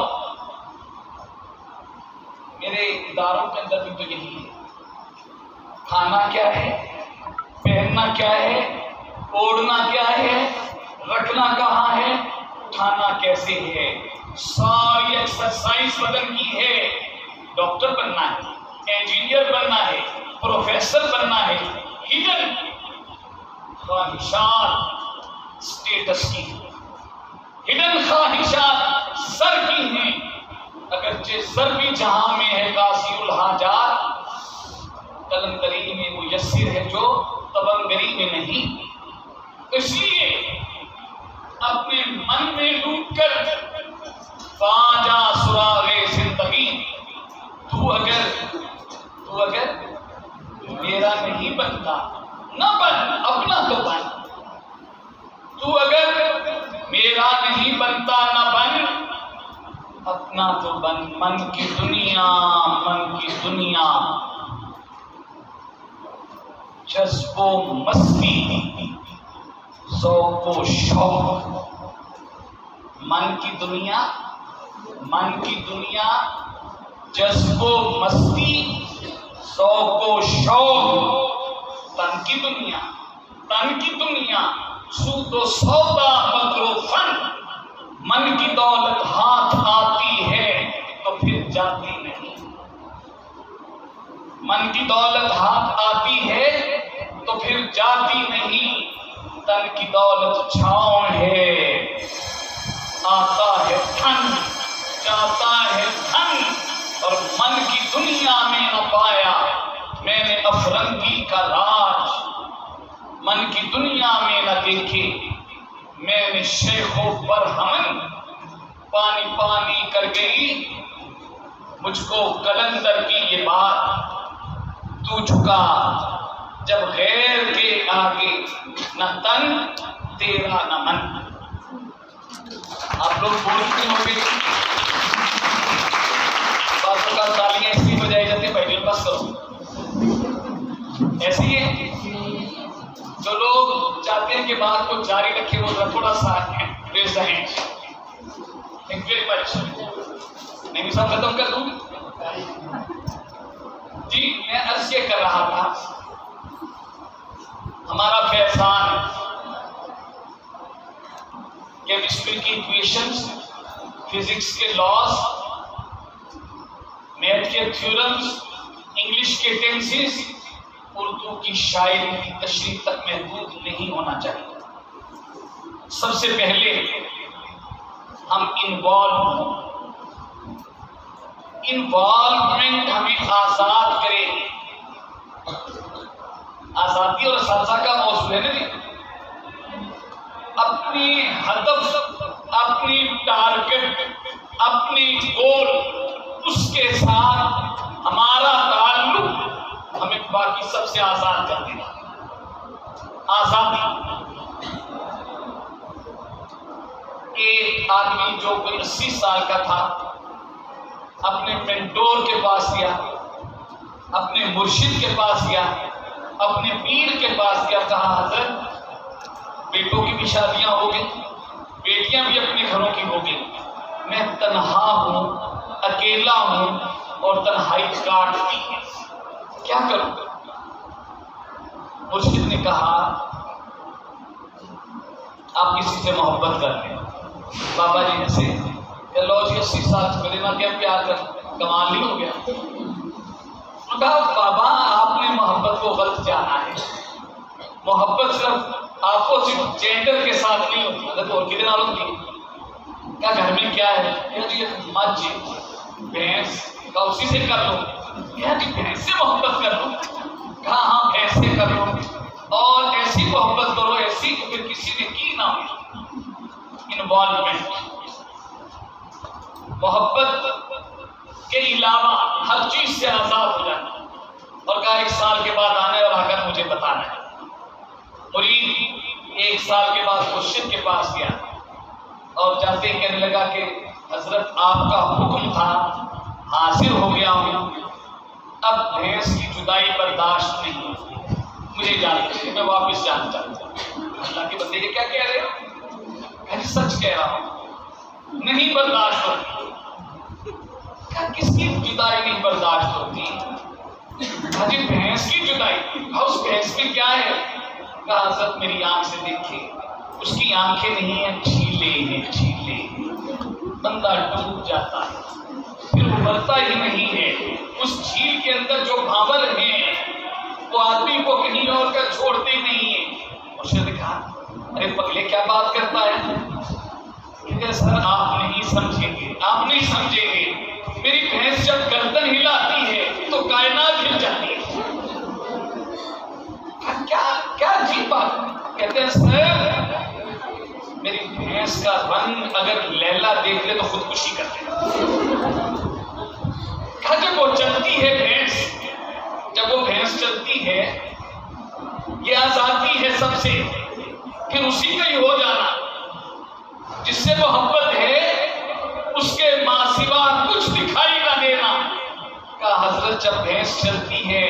Speaker 1: میرے اداروں کے اندر بھی تو یہی ہے، کھانا کیا ہے، پہننا کیا ہے، اوڑھنا کیا ہے، رکھنا کہاں ہے، کھانا کیسے ہے، ساری ایکسرسائز بدن کی ہے۔ ڈاکٹر بننا ہے، انجینئر بننا ہے، پروفیسر بننا ہے، ہڈن خواہشات اسٹیٹس کی، ہڈن خواہشات سر کی ہیں، اگرچہ سر بھی جہاں میں ہے قاصر الحاجات، قلندری میں میسر ہے جو تبنگری میں نہیں۔ اس لیے اپنے من میں ڈوب کر باجا سراغ زندگی، تو اگر میرا نہیں بنتا نہ بن، اپنا تو بن۔ تو اگر میرا نہیں بنتا نہ بن، اپنا تو بن۔ من کی دنیا جذب و مستی، ذوق و شوق۔ من کی دنیا جذب و مستی، ذوق و شوق۔ تن کی دنیا سود و سودا مکر و فن۔ من کی دولت ہاتھ آتی ہے تو پھر جاتی نہیں، من کی دولت ہاتھ آتی ہے تو پھر جاتی نہیں۔ تن کی دولت چھاؤں ہے، آتا ہے دھن، جاتا ہے دھن۔ اور من کی دنیا میں نہ پایا میں نے افرنگی کا راج، من کی دنیا میں نہ دیکھے میں نے شیخ و برہمن۔ پانی پانی کر گئی مجھ کو قلندر کی یہ بات، تو جھکا جب غیر کے آگے، نہ تن تیرا نہ من۔ آپ لوگ بولتے ہوں گے، باتوں کا تالیاں اس لیے بجائی جاتی ہیں، پہلے بس کرو۔ ایسی ہے جو لوگ چاہتے ہیں کہ بات کو جاری رکھے، وہ تھوڑا سا raise the hand. Thank you very much. میں بھی سب ختم کر دوں۔ جی میں عرض یہ کر رہا تھا، ہمارا فیضان کیمسٹری کی ایکویشنز، فزکس کے لاز، میتھ کے تھیورمز، انگلش کے ٹینسز، اردو کی شاعری کی تشریح تک محدود نہیں ہونا چاہیے۔ سب سے پہلے ہم انوالومنٹ ہمیں آزاد کرے. آزادی اور اساتذہ کا موضوع ہے نا جی. اپنی ہدف، اپنی ٹارگٹ، اپنی گول، اس کے ساتھ ہمارا تعلق ہمیں باقی سب سے آزاد کر دینا. آزادی. ایک آدمی جو کوئی 80 سال کا تھا اپنے مینٹور کے پاس گیا، اپنے مرشد کے پاس گیا، اپنے پیر کے پاس گیا. کہا حضرت بیٹوں کی بھی شادیاں ہو گئی، بیٹیاں بھی اپنے گھروں کی ہو گئی، میں تنہا ہوں، اکیلا ہوں اور تنہائی کاٹتی ہے، کیا کروں؟ مرشد نے کہا آپ کسی سے محبت کر لیں. بابا جی سے لو جی 80 سال میرے نہ کیا پیار کر کمال نہیں ہو گیا. کہا بابا آپ نے محبت کو غلط جانا ہے. محبت صرف اپوزٹ جینڈر کے ساتھ نہیں ہوتی، تو اور کتنے نال ہوتی. کیا گھر میں کیا ہے؟ جی مجھ بھینس کا اسی سے کر لو. جی بھینس سے محبت کر لو. کہا ہاں بھینس سے کر لو، اور ایسی محبت کرو ایسی کہ پھر کسی نے کی نہ ہو. انوالومنٹ. محبت کے علاوہ ہر چیز سے آزاد ہو جانا. اور کہا 1 سال کے بعد آنا ہے اور آ کر مجھے بتانا ہے. مرید 1 سال کے بعد مرشد کے پاس گیا اور جاتے کہنے لگا کہ حضرت آپ کا حکم تھا، حاضر ہو گیا ہوں، اب بھینس کی جدائی برداشت نہیں ہوتی، مجھے جانا چاہیے، میں واپس جانا چاہتا ہوں. اللہ کے بندے یہ کیا کہہ رہے ہو؟ سچ کہہ رہا ہوں، نہیں برداشت ہوتی. کس کی جدائی نہیں برداشت ہوتی؟ جی بھینس کی جدائی. اس بھینس میں کیا ہے؟ کہا حضرت میری آنکھ سے دیکھے، اس کی آنکھیں نہیں ہیں، چھیلے ہیں، چھیلے. بندہ ڈوب جاتا ہے، پھر ابھرتا ہی نہیں ہے. اس جھیل کے اندر جو بھاور ہیں وہ آدمی کو کہیں اور کا چھوڑتے ہی نہیں ہیں. مرشد نے کہا ارے پگلے کیا بات کرتا ہے؟ کہ سر آپ نہیں سمجھیں گے، آپ نہیں سمجھیں گے. میری بھینس جب گردن ہلاتی ہے تو کائنات ہل جاتی ہے. کیا عجیب بات. کہتے ہیں سر میری بھینس کا رنگ اگر لیلا دیکھ لے تو خودکشی کرتے ہیں. کہا جب وہ چلتی ہے بھینس، جب وہ بھینس چلتی ہے یہ آزادی ہے سب سے، پھر اسی کا ہی ہو جانا. جس سے محبت ہے اس کے ماں سوا کچھ دکھائی نہ دینا. کہا حضرت جب بھینس چلتی ہے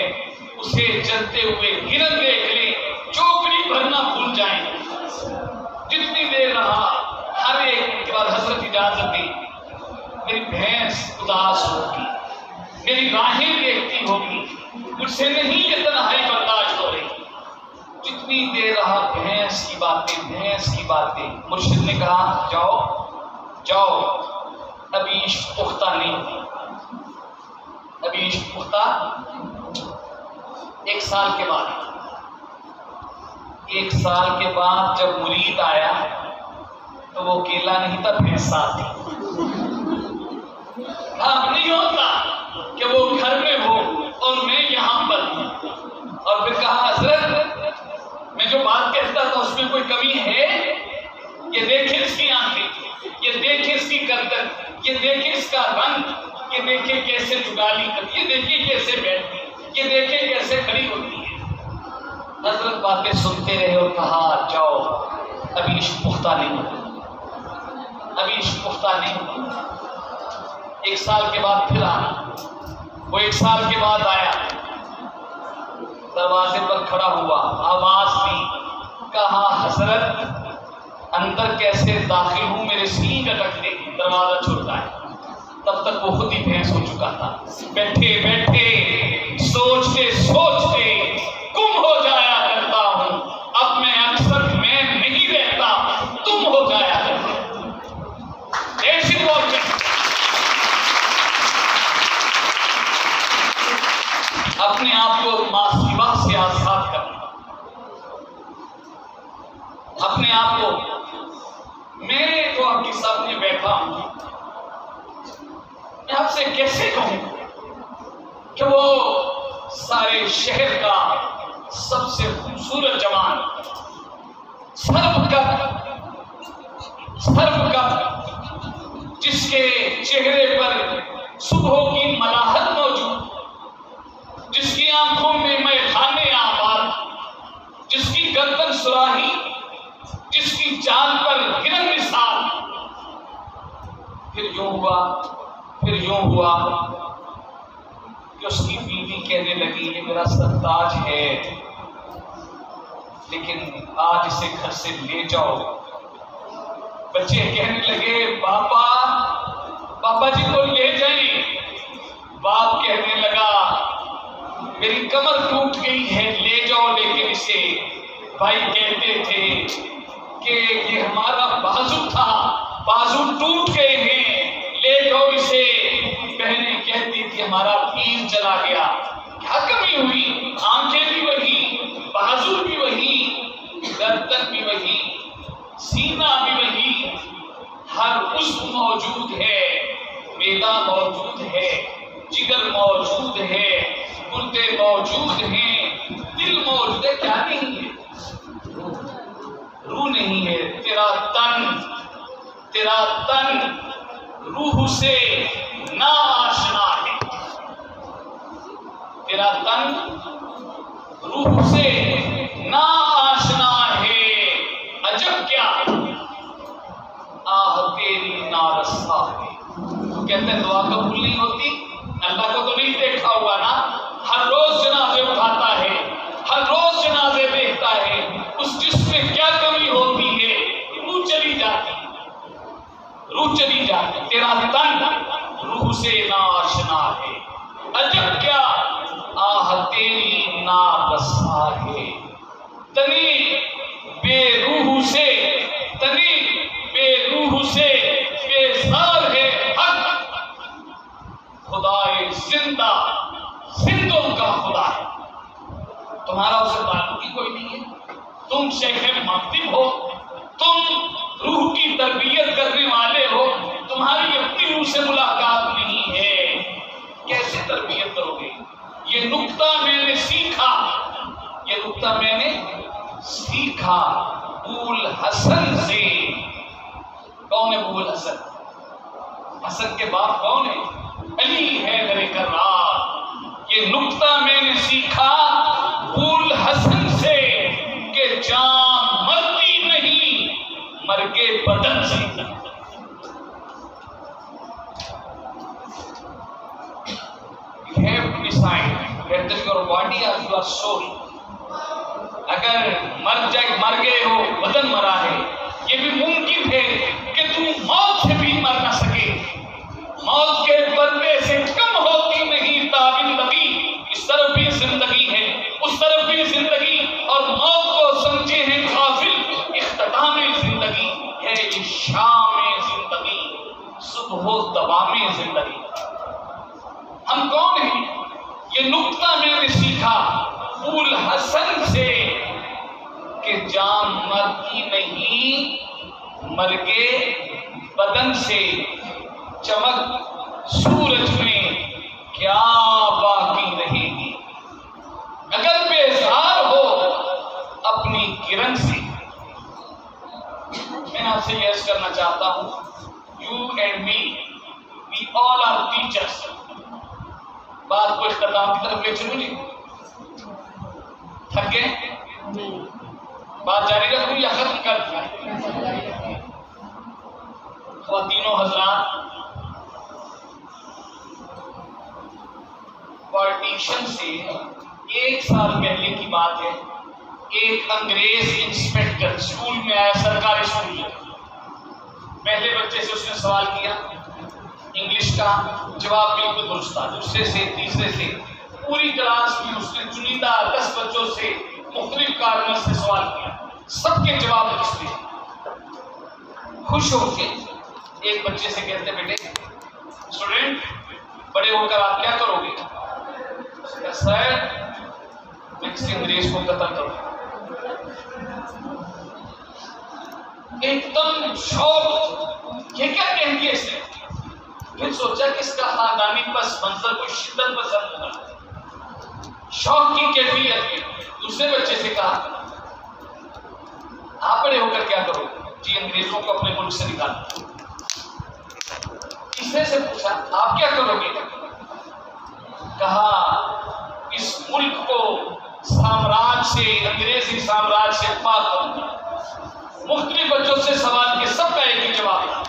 Speaker 1: اسے چلتے ہوئے ہرن دیکھ لے، چوکڑی بھرنا بھول جائیں. جتنی دیر رہا ہر ایک کے بعد حضرت اجازت دی. میری بھینس اداس ہوگی، میری راہیں دیکھتی ہوگی، مجھ سے نہیں یہ تنہائی برداشت ہو رہی. جتنی دیر رہا بھینس کی باتیں، بھینس کی باتیں. مرشد نے کہا جاؤ جاؤ، ابھی عشق پختہ نہیں ہوتی، ابھی عشق پختہ. 1 سال کے بعد، 1 سال کے بعد جب مرید آیا تو وہ اکیلا نہیں تھا، بھینس ساتھ تھی. اب نہیں ہوتا کہ وہ گھر میں ہو اور میں یہاں پر ہوں. اور پھر کہا حضرت میں جو بات کہتا تھا اس میں کوئی کمی ہے؟ یہ دیکھیں اس کی آنکھیں، یہ دیکھیں اس کی گردن، یہ دیکھیں اس کا رنگ، یہ دیکھیں کیسے جگالی کرتی، یہ دیکھیں کیسے بیٹھتی، یہ دیکھیں کیسے کھڑی ہوتی ہے. حضرت باتیں سنتے رہے اور کہا جاؤ ابھی عشق پختہ نہیں ہوتا، ابھی عشق پختہ نہیں ہوتا. 1 سال کے بعد پھر آنا. وہ 1 سال کے بعد آیا، دروازے پر کھڑا ہوا، آواز دی. کہا حضرت اندر کیسے داخل ہوں، میرے سینگ اٹک دے. دروازہ چھوڑتا ہے. تب تک وہ خود ہی بھینس ہو چکا تھا. بیٹھے بیٹھے سوچتے سوچتے گم ہو جایا کرتا ہوں. اب میں اکثر میں نہیں رہتا، تم ہو جایا کرتے. ایسی بات اپنے آپ کو ماسوا سے آزاد کرنا، اپنے آپ کو میں جو آپ کے سامنے بیٹھا ہوں، میں آپ سے کیسے کہوں کہ وہ سارے شہر کا سب سے خوبصورت جوان، سرو کا جس کے چہرے پر صبح کی ملاحت موجود، جس کی آنکھوں میں میخانے آباد، جس کی گردن سراہی، جس کی چال پر ہرن نثار، پھر یوں ہوا کہ اس کی بیوی کہنے لگی یہ میرا سرتاج ہے، لیکن آج اسے گھر سے لے جاؤ۔ بچے کہنے لگے پاپا جی کو لے جائیں۔ باپ کہنے لگا میری کمر ٹوٹ گئی ہے، لے جاؤ لیکن اسے۔ بھائی کہتے تھے کہ یہ ہمارا بازو تھا، بازو ٹوٹ گئے ہیں، لے جاؤ اسے۔ بہنیں کہتی تھی ہمارا تیر چلا گیا۔ کیا کمی ہوئی؟ آنکھیں بھی وہی، بازو بھی وہی، گردن بھی وہی، سینہ بھی وہی، ہر عضو موجود ہے، معدہ موجود ہے، جگر موجود ہے، گردے موجود ہیں، دل موجود ہے، کیا نہیں ہے؟ روح نہیں ہے۔ تیرا تن روح سے نا آشنا ہے، تیرا تن روح سے نا آشنا ہے۔ عجب کیا آہ تیری نارسا ہے۔ تو کہتے ہیں دعا قبول نہیں ہوتی؟ اللہ کو تو نہیں دیکھا ہوا نا، ہر روز جنازے اٹھاتا ہے، ہر روز جنازے دیکھتا ہے، اس جسم میں کیا کمی ہوتی ہے؟ روح چلی جاتی، روح چلی جاتی۔ تیرا تن روح سے ناشنا ہے، عجب کیا آہ تیری نارسا ہے۔ تنی بے روح سے، تنی بے روح سے بیزار ہے حق، خدائے زندہ زندوں کا خدا ہے۔ تمہارا اسے تعلق ہی کوئی نہیں ہے۔ تم شیخ مکتب ہو، تم روح کی تربیت کرنے والے ہو، تمہاری اپنی روح سے ملاقات نہیں ہے، کیسے تربیت کرو گے؟ یہ نکتہ میں نے سیکھا، یہ نکتہ میں نے سیکھا ابول حسن سے۔ کون ہے ابول حسن؟ حسن کے باپ کون ہے؟ علی حیدر کرار۔ یہ نکتہ میں نے سیکھا ابول حسن سے کہ جان مرتی نہیں، مرگے بدن سے۔ You have to decide whether your body or your soul. اگر مر گئے ہو، بدن مرا ہے، یہ بھی ممکن ہے کہ تم موت سے بھی مر نہ سکے۔ موت کے پردے سے کم ہوتی نہیں زندگی، اس طرف بھی زندگی ہے، اس طرف بھی زندگی، اور موت کو سمجھے ہیں غافل۔ اختتام زندگی ہے یہ شام زندگی، صبح و دوام زندگی۔ ہم کون ہیں؟ یہ نکتہ میں نے سیکھا ابول حسن سے کہ جان مرتی نہیں، مرگے بدن سے۔ چمک سورج میں کیا باقی رہے گی اگر بیزار ہو اپنی کرن سے۔ میں آپ سے یہ عرض کرنا چاہتا ہوں، you and me, we all are teachers. بات کو اختتام کی طرف لے چلوں جی؟ تھک گئے؟ بات جاری رکھوں یا ختم کر دیا؟ خواتین و حضرات، پارٹیشن سے 1 سال پہلے کی بات ہے، ایک انگریز انسپیکٹر اسکول میں آیا، سرکاری اسکول میں۔ پہلے بچے سے اس نے سوال کیا انگلش کا، جواب بالکل درست تھا۔ دوسرے سے، تیسرے سے، پوری کلاس میں اس نے چنیدہ 10 بچوں سے مختلف کارنر سے سوال کیا، سب کے جواب درست تھے۔ خوش ہو کے ایک بچے سے کہتے بیٹے اسٹوڈنٹ، بڑے ہو کر آپ کیا کرو گے؟ سر میں کسی انگریز کو قتل کروں۔ ایک دم شوق، یہ کیا کہہ دیا اس نے؟ پھر سوچا کہ اس کا خاندانی پس منظر کو شدت پسند ہوگا، شوق کی کیفیت میں دوسرے بچے سے کہا آپ بڑے ہو کر کیا کرو؟ جی انگریزوں کو اپنے ملک سے نکالو۔ تیسرے سے پوچھا آپ کیا کرو گے؟ کہا اس ملک کو سامراج سے، انگریزی سامراج سے پاک کروں گا۔ مختلف بچوں سے سوال کے سب کا ایک ہی جواب تھا،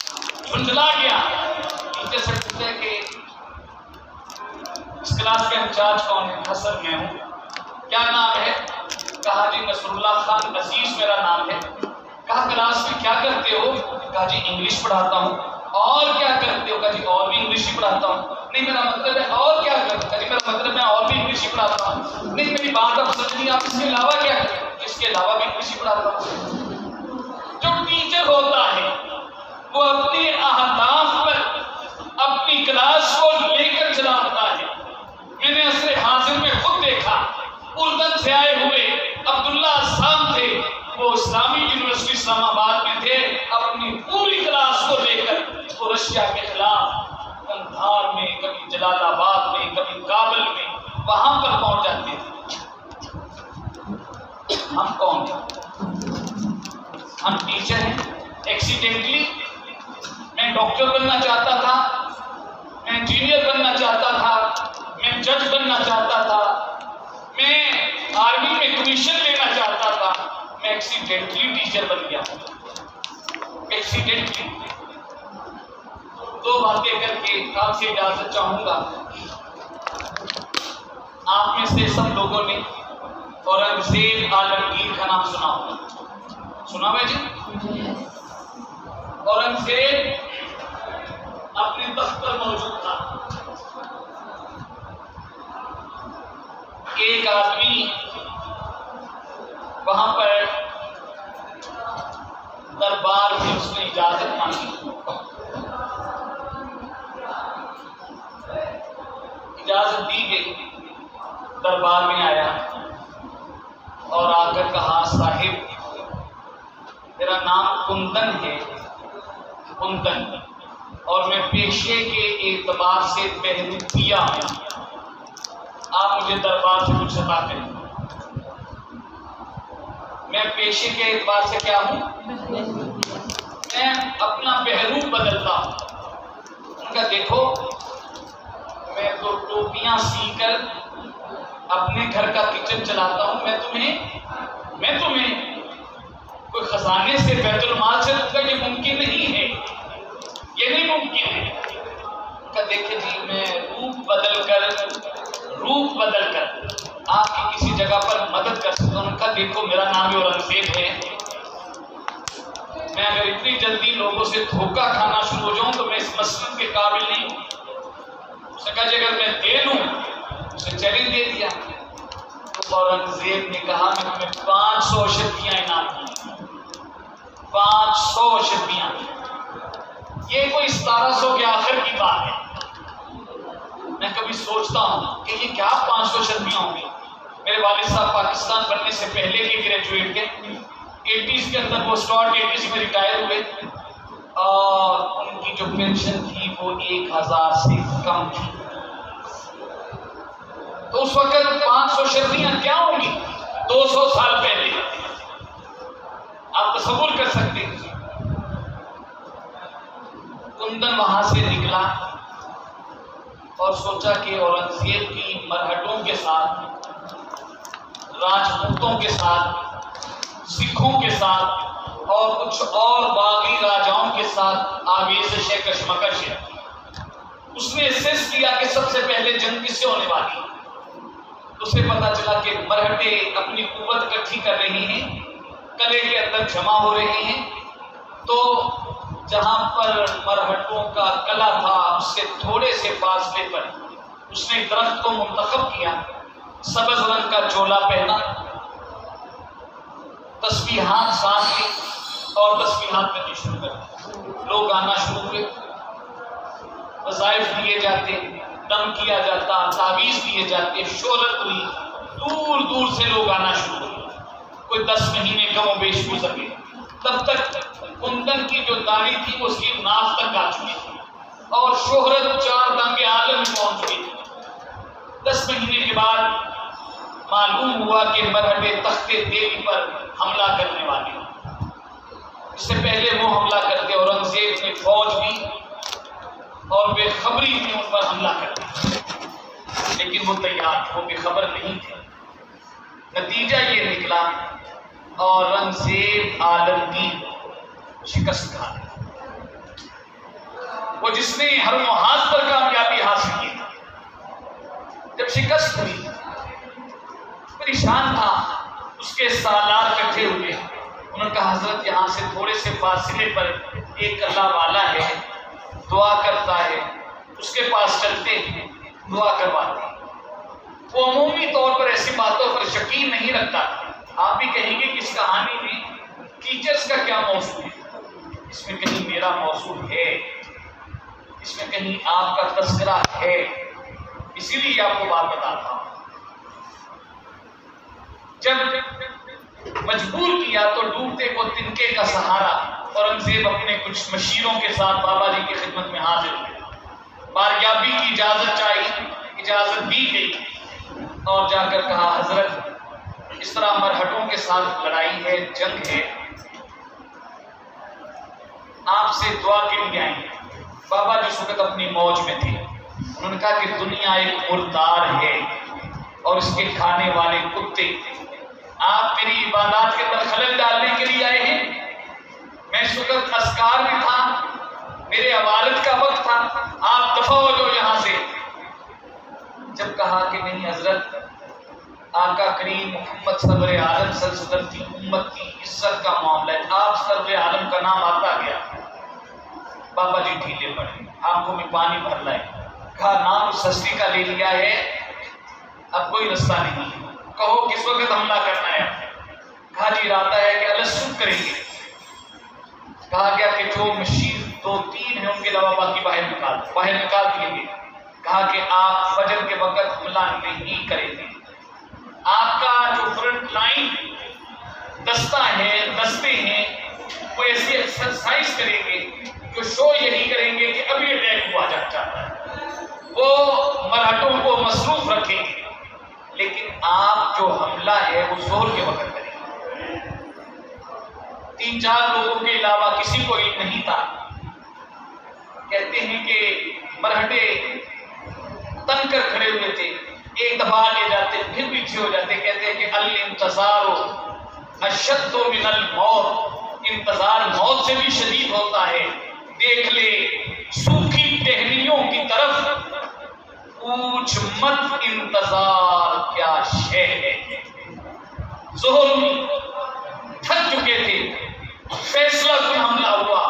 Speaker 1: جھنجھلا گیا۔ ٹیچر سے پوچھا کہ اس کلاس کا انچارج کون ہے؟ حسن میں ہوں۔ کیا نام ہے؟ کہا جی نصر اللہ خان عزیز میرا نام ہے۔ کہا کلاس میں کیا کرتے ہو؟ کہا جی انگلش پڑھاتا ہوں۔ اور کیا کرتے ہو؟ کہا جی اور بھی انگلش ہی پڑھاتا ہوں۔ نہیں میرا مطلب ہے اور کیا کرتے؟ جی میرا مطلب ہے اور بھی انگلش ہی پڑھاتا ہوں۔ نہیں میری بات آپ سمجھیں، آپ اس کے علاوہ کیا کرتے؟ اس کے علاوہ بھی انگلش ہی پڑھاتا ہوں۔ جو ٹیچر ہوتا ہے وہ اپنے اہداف پر اپنی کلاس کو لے کر چلاتا ہے۔ میں نے عصر حاضر میں خود دیکھا، اردن سے آئے ہوئے عبداللہ اسام تھے، وہ اسلامی یونیورسٹی اسلام آباد میں تھے، اپنی پوری کلاس کو لے کر وہ رشیا کے خلاف قندھار میں، کبھی جلال آباد میں، کبھی کابل میں، وہاں پر پہنچ جاتے تھے۔ ہم کون ہیں؟ ہم ٹیچر ہیں۔ ایکسیڈنٹلی میں ڈاکٹر بننا چاہتا تھا، میں انجینئر بننا چاہتا تھا، میں جج بننا چاہتا تھا، میں آرمی میں کمیشن لینا چاہتا تھا، میں ایکسیڈنٹلی ٹیچر بن گیا۔ ایکسیڈنٹلی دو باتیں کر کے آپ سے اجازت چاہوں گا۔ آپ میں سے سب لوگوں نے اورنگزیب عالمگیر کا نام سنا ہوگا، سنا ہے جی؟ اورنگزیب اپنے تخت پر موجود تھا۔ ایک آدمی وہاں پر دربار میں اس نے اجازت مانگی، اجازت دی گئی، دربار میں آیا اور آ کر کہا صاحب میرا نام کندن ہے، کندن، اور میں پیشے کے اعتبار سے بہروپیہ ہوں، آپ مجھے دربار سے کچھ عطا کریں۔ میں پیشے کے اعتبار سے کیا ہوں؟ میں اپنا بہروپ بدلتا ہوں۔ ان کا دیکھو میں تو ٹوپیاں سی کر اپنے گھر کا کچن چلاتا ہوں، میں تمہیں کوئی خزانے سے بیت المال سے دوں گا، یہ ممکن نہیں ہے، یہ نہیں ممکن ہے۔ ان کا دیکھیں جی میں روپ بدل کر آپ کی کسی جگہ پر مدد کر سکتا ہوں۔ ان کا دیکھو میرا نام اورنگزیب ہے، میں اگر اتنی جلدی لوگوں سے دھوکہ کھانا شروع ہو جاؤں تو میں اس مسلک کے قابل نہیں ہوں۔ اس نے کہا جی اگر میں دے لوں، اسے چیلنج دے دیا۔ تو اورنگزیب نے کہا میں تمہیں 500 اشرفیاں انعام دوں، 500 اشرفیاں۔ یہ کوئی 1700 کے آخر کی بات ہے۔ میں کبھی سوچتا ہوں کہ یہ کیا 500 اشرفیاں ہوں گی۔ میرے والد صاحب پاکستان بننے سے پہلے کے گریجویٹ کے 80s کے اندر وہ اسٹارٹ 80s میں ریٹائر ہوئے، اور ان کی جو پینشن تھی وہ 1000 سے کم تھی۔ تو اس وقت 500 اشرفیاں کیا ہوں گی 200 سال پہلے، آپ تصور کر سکتے ہیں۔ کندن وہاں سے نکلا اور سوچا کہ اورنگزیب کی مرہٹوں کے ساتھ، راجپوتوں کے ساتھ، سکھوں کے ساتھ اور کچھ اور باغی راجاؤں کے ساتھ آویزش ہے، کشمکش ہے۔ اس نے اسیس کیا کہ سب سے پہلے جنگ کس سے ہونے والی ہے۔ اسے پتا چلا کہ مرہٹے اپنی قوت اکٹھی کر رہی ہیں، قلعے کے اندر جمع ہو رہے ہیں۔ تو جہاں پر مرہٹوں کا قلعہ تھا اس سے تھوڑے سے فاصلے پر اس نے درخت کو منتخب کیا، سبز رنگ کا چولا پہنا، تسبیحات ساتھ لی اور تسبیحات کرنی شروع کر۔ لوگ آنا شروع ہوئے، وظائف دیے جاتے، دم کیا جاتا، تعویذ دیے جاتے، شہرت ہوئی، دور دور سے لوگ آنا شروع ہوئے۔ کوئی 10 مہینے کم و بیش گزر گئے۔ تب تک کندن کی جو داڑھی تھی وہ اس کی ناف تک آ چکی تھی اور شہرت 4 دانگے عالم میں پہنچ گئی تھی۔ 10 مہینے کے بعد معلوم ہوا کہ مرہٹے تخت دیوی پر حملہ کرنے والے، اس سے پہلے وہ حملہ کرتے اورنگزیب نے فوج بھی اور بے خبری میں ان پر حملہ کرتے، لیکن وہ تیار تھے، وہ بے خبر نہیں تھے۔ نتیجہ یہ نکلا اورنگزیب عالمگیر شکست کھا گیا۔ وہ جس نے ہر محاذ پر کامیابی حاصل کی تھی، جب شکست ہوئی پریشان تھا، اس کے سالار اکٹھے ہوئے، انہوں نے کہا حضرت یہاں سے تھوڑے سے فاصلے پر ایک اللہ والا ہے، دعا کرتا ہے، اس کے پاس چلتے ہیں، دعا کرواتے ہیں۔ وہ عمومی طور پر ایسی باتوں پر یقین نہیں رکھتا۔ آپ بھی کہیں گے کہ اس کہانی میں ٹیچرز کا کیا موضوع ہے؟ اس میں کہیں میرا موضوع ہے، اس میں کہیں آپ کا تذکرہ ہے، اسی لیے آپ کو بات بتاتا ہوں۔ جب مجبور کیا تو ڈوبتے کو تنکے کا سہارا، اورنگزیب اپنے کچھ مشیروں کے ساتھ بابا جی کی خدمت میں حاضر ہوئے، باریابی کی اجازت چاہی، اجازت دی گئی اور جا کر کہا حضرت اس طرح مرہٹوں کے ساتھ لڑائی ہے، جنگ ہے، آپ سے دعا کے لیے آئیں۔ بابا جس وقت اپنی موج میں تھے، انہوں نے کہا کہ دنیا ایک مردار ہے اور اس کے کھانے والے کتے، آپ میری عبادات کے اندر خلل ڈالنے کے لیے آئے ہیں؟ میں اس وقت اذکار میں تھا، میرے عبادت کا وقت تھا، آپ دفع ہو جاؤ یہاں سے۔ جب کہا کہ نہیں حضرت، آقا کریم محمد سرور عالم صلی اللہ علیہ وسلم کی امت کی عزت کا معاملہ ہے، آپ سرور عالم کا نام آتا گیا، بابا جی ڈھیلے پڑے، آنکھوں میں پانی بھر لائے، کہا نام اس ہستی کا لے لیا ہے، اب کوئی رستہ نہیں، کہو کس وقت حملہ کرنا ہے؟ کہا جی ارادہ ہے کہ السلام کریں گے۔ کہا گیا کہ جو مشیر 2-3 ہیں ان کے علاوہ باقی باہر نکال دیں گے۔ کہا کہ آپ فجر کے وقت حملہ نہیں کریں گے، آپ کا جو فرنٹ لائن دستہ ہے، دستے ہیں، وہ ایسی ایکسرسائز کریں گے، جو شو یہی کریں گے کہ ابھی اٹیک ہوا جاتا ہے، وہ مرہٹوں کو مصروف رکھیں گے، لیکن آپ جو حملہ ہے وہ زور کے وقت کریں گے۔ 3-4 لوگوں کے علاوہ کسی کو علم نہیں تھا۔ کہتے ہیں کہ مرہٹے تن کر کھڑے ہوئے تھے، ایک دفعہ آگے جاتے پھر پیچھے ہو جاتے، کہتے ہیں کہ الانتظار اشد من الموت، انتظار موت سے بھی شدید ہوتا ہے، دیکھ لے سوکھی ٹہنیوں کی طرف، پوچھ مت انتظار کیا شے ہے۔ ظہر میں تھک چکے تھے، فیصلہ کن حملہ ہوا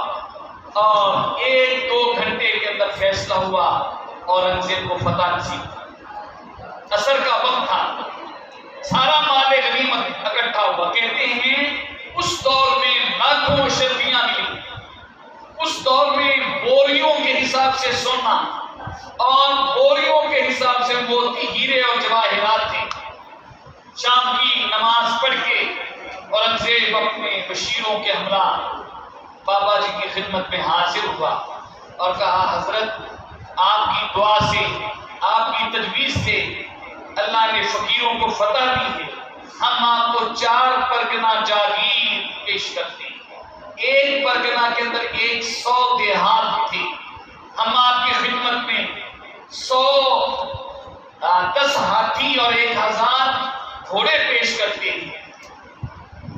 Speaker 1: اور 1-2 گھنٹے کے اندر فیصلہ ہوا، اورنگزیب کو فتح نصیب۔ عصر کا وقت تھا، سارا مال غنیمت اکٹھا ہوا۔ کہتے ہیں اس دور میں لاکھوں اشرفیاں ملی، اس دور میں بوریوں کے حساب سے سونا اور بوریوں کے حساب سے موتی، ہیرے اور جواہرات تھے۔ شام کی نماز پڑھ کے اورنگزیب اپنے بشیروں کے ہمراہ بابا جی کی خدمت میں حاضر ہوا اور کہا حضرت آپ کی دعا سے، آپ کی تجویز سے اللہ نے فقیروں کو فتح دی ہے، ہم آپ کو 4 پرگنہ جاگیر پیش کرتے ہیں، ایک پرگنہ کے اندر 100 دیہات تھے، ہم آپ کی خدمت میں 10 ہاتھی اور 1000 گھوڑے پیش کرتے ہیں،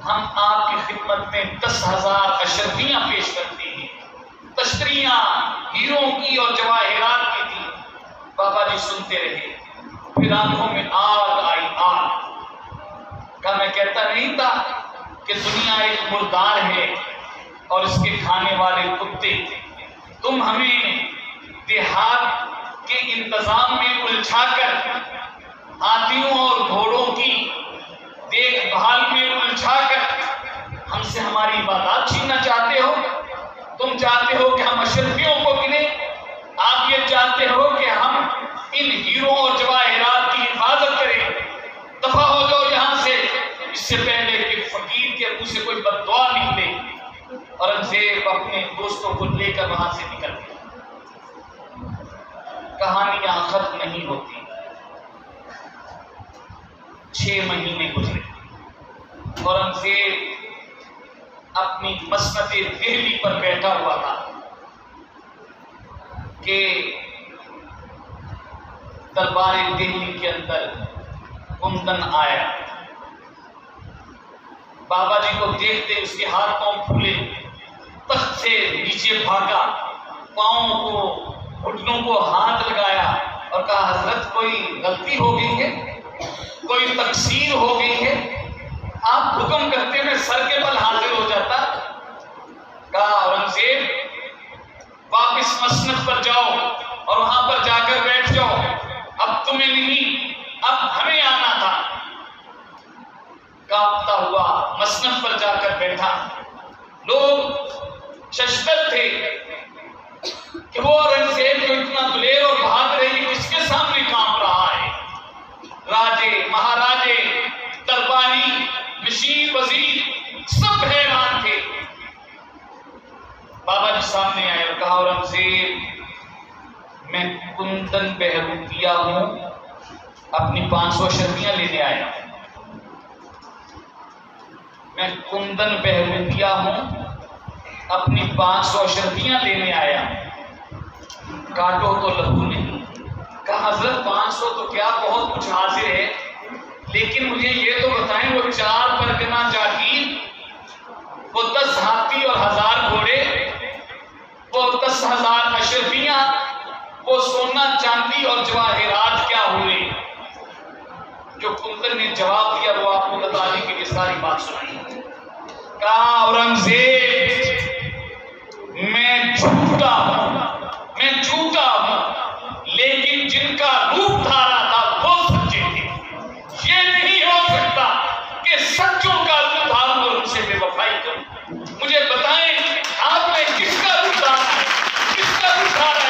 Speaker 1: ہم آپ کی خدمت میں 10,000 اشرفیاں پیش کرتے ہیں۔ تشتریاں ہیروں کی اور جواہرات کی تھی۔ بابا جی سنتے رہے، پھر آنکھوں میں آگ آئی، آگ کا میں کہتا نہیں تھا کہ دنیا ایک مردار ہے اور اس کے کھانے والے کتے، تم ہمیں دیہات کے انتظام میں الجھا کر، ہاتھیوں اور گھوڑوں کی دیکھ بھال میں الجھا کر ہم سے ہماری عبادات چھیننا چاہتے ہو؟ تم چاہتے ہو کہ ہم اشرفیوں کو گنیں؟ آپ یہ چاہتے ہو کہ ہم ان ہیروں اور جواہرات کی حفاظت کریں؟ دفع ہو جاؤ یہاں سے، اس سے پہلے کہ فقیر کے منہ سے کوئی بد دعا نکلے۔ اورنگزیب اپنے دوستوں کو لے کر وہاں سے نکل گیا۔ کہانیاں ختم نہیں ہوتی۔ 6 مہینے گزرے، اورنگزیب اپنی مسند دہلی پر بیٹھا ہوا تھا کہ دربار دہلی کے اندر کندن آیا۔ بابا جی کو دیکھتے اس کے ہاتھ پاؤں پھولے، تخت سے نیچے بھاگا، پاؤں کو گھٹنوں کو ہاتھ لگایا اور کہا حضرت کوئی غلطی ہو گئی ہے، کوئی تقصیر ہو گئی ہے، آپ حکم کرتے میں سر کے بل حاضر ہو جاتا۔ کہا اورنگزیب واپس مسند پر جاؤ اور وہاں پر جا کر بیٹھ جاؤ، اب تمہیں نہیں اب ہمیں آنا تھا۔ کانپتا ہوا مسند پر جا کر بیٹھا۔ لوگ ششدر تھے کہ وہ اورنگزیب کو اتنا دلیر اور بہادر ہے کہ کس کے سامنے کانپ رہا ہے۔ راجے، مہاراجے، درباری، مشیر، وزیر سب حیران تھے۔ بابا جی سامنے آئے اور کہا اورنگزیب میں کندن بہروپیہ ہوں، اپنی 500 اشرفیاں لینے آیا ہوں۔ میں کندن بہروپیہ ہوں، اپنی 500 اشرفیاں لینے آیا ہوں، کاٹو تو لہو نہیں۔ کہا حضرت 500 تو کیا بہت کچھ حاضر ہے، لیکن مجھے یہ تو بتائیں وہ 4 پرگنہ جاگیر، وہ 10 ہاتھی اور 1000 گھوڑے، وہ 10,000 اشرفیاں، وہ سونا چاندی اور جواہرات کیا ہوئے؟ جو کندن نے جواب دیا وہ آپ کو بتانے کے لیے ساری بات سنائی۔ کہا اورنگزیب میں جھوٹا ہوں، لیکن جن کا روپ دھارا تھا وہ سچے تھے۔ یہ نہیں ہو سکتا کہ سچوں کا روپ دھاروں اور ان سے بے وفائی کروں۔ مجھے بتائیں آپ نے کس کا روپ دھارا ہے، کس کا روپ دھارا ہے؟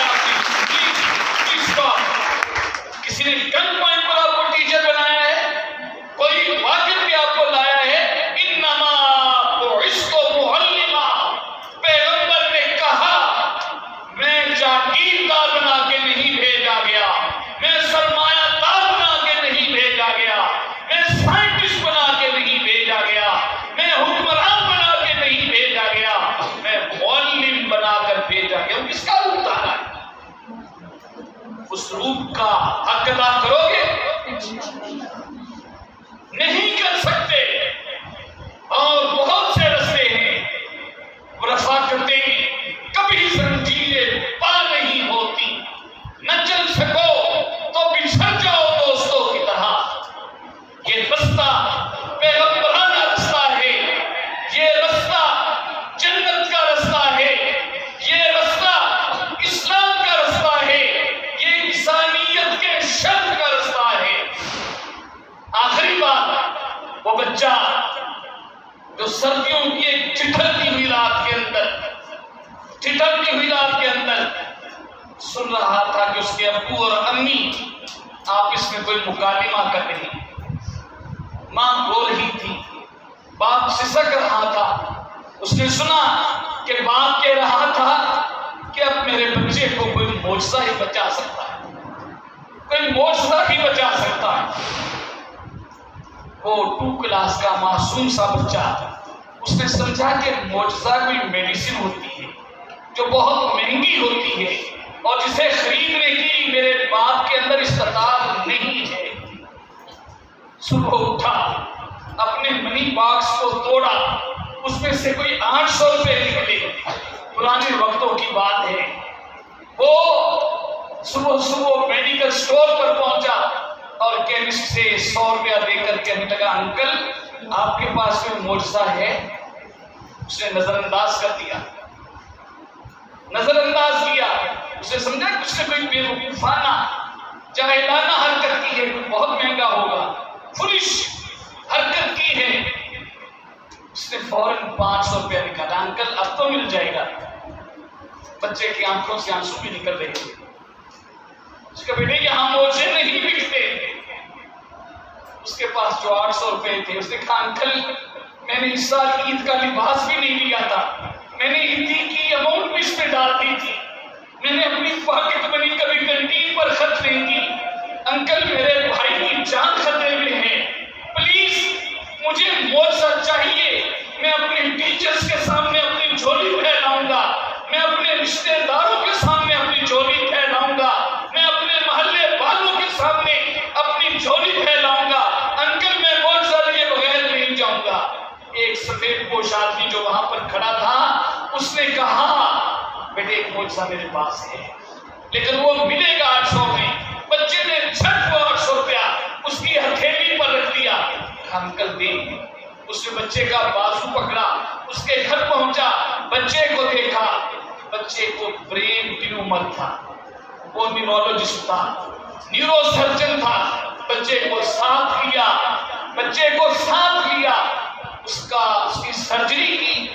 Speaker 1: کس کا؟ کسی نے گن پوائنٹ پر آپ کو ٹیچر بنایا ہے؟ کوئی واقعہ بھی آپ کو لایا ہے؟ انما بعثت معلما، پیغمبر نے کہا میں جاگیردار بنا کے نہیں بھیجا گیا، میں سرمایہ دار بنا کے نہیں بھیجا گیا، میں سائنٹسٹ بنا کے نہیں بھیجا گیا، میں حکمران بنا کے نہیں بھیجا گیا، میں معلم بنا کر بھیجا گیا۔ کس کا روپ دھارا ہے؟ اس روپ کا حق ادا کرو گے؟ نہیں کر سکتے۔ اور بہت سے رستے ہیں، رفاقتیں کبھی زنجیریں پار نہیں ہوتی، نہ چل سکو تو بچھڑ جاؤ دوستوں کی طرح۔ یہ رستہ پیغمبرانہ رستہ ہے، یہ رستہ جنت کا رستہ ہے، یہ رستہ اسلام کا رستہ ہے، یہ انسانیت کے شرف کا رستہ ہے۔ آخری بات، وہ بچہ جو سردیوں کی ایک ٹھٹھرتی ہوئی رات کے اندر سن رہا تھا کہ اس کے ابو اور امی آپس میں کوئی مکالمہ کر رہی، ماں رو رہی تھی، باپ سسک رہا تھا۔ اس نے سنا کہ باپ کہہ رہا تھا کہ اب میرے بچے کو کوئی معجزہ ہی بچا سکتا ہے، کوئی معجزہ ہی بچا سکتا ہے۔ وہ 2 کلاس کا معصوم سا بچہ، اس نے سمجھا کہ معجزہ کوئی میڈیسن ہوتی ہے جو بہت مہنگی ہوتی ہے اور جسے خریدنے کی میرے باپ کے اندر استطاعت نہیں ہے۔ صبح اٹھا، اپنے منی باکس کو توڑا، اس میں سے کوئی 800 روپے نکلے، پرانے وقتوں کی بات ہے۔ وہ صبح میڈیکل سٹور پر پہنچا اور کیمسٹ سے 100 روپیہ دے کر کہنے لگا انکل آپ کے پاس کوئی معجزہ ہے؟ اس نے نظر انداز کر دیا، نظر انداز کیا۔ اس نے سمجھا کہ اس نے کوئی بے وقوفانہ جاہلانہ حرکت کی ہے، بہت مہنگا ہوگا، فلش حرکت کی ہے۔ اس نے فوراً 500 روپیہ نکالا، انکل اب تو مل جائے گا۔ بچے کی آنکھوں سے آنسو بھی نکل رہے تھے۔ اس کا بیٹے یہاں موجے نہیں بکتے۔ اس کے پاس جو 800 روپے تھے، اس نے کہا انکل میں نے اس سال عید کا لباس بھی نہیں لیا تھا، میں نے ہندی کی اماؤنٹ بھی اس پہ ڈال دی تھی، میں نے اپنی پاکٹ منی کبھی کنٹین پر خرچ نہیں کی۔ انکل میرے بھائی کی جان خطرے میں ہے، پلیز مجھے معجزہ چاہیے، میں اپنے ٹیچرز کے سامنے اپنی جھولی پھیلاؤں گا، میں اپنے رشتہ داروں کے سامنے اپنی جھولی پھیلاؤں گا، میں اپنے محلے والوں کے سامنے اپنی جھولی پھیلاؤں گا، انکل میں معجزہ لیے بغیر نہیں جاؤں گا۔ ایک سفید پوش آدمی جو وہاں پر کھڑا تھا اس نے کہا بیٹے ایک معجزہ میرے پاس ہے لیکن وہ ملے گا 800 میں۔ بچے نے جھٹ وہ 800 روپیہ اس کی ہتھیلی پر رکھ دیا، انکل دے۔ اس نے بچے کا بازو پکڑا، اس کے گھر پہنچا، بچے کو دیکھا، بچے کو برین ٹیومر تھا، وہ نیورولوجسٹ تھا، نیورو سرجن تھا، بچے کو ساتھ لیا، بچے کو ساتھ لیا، اس کی سرجری کی،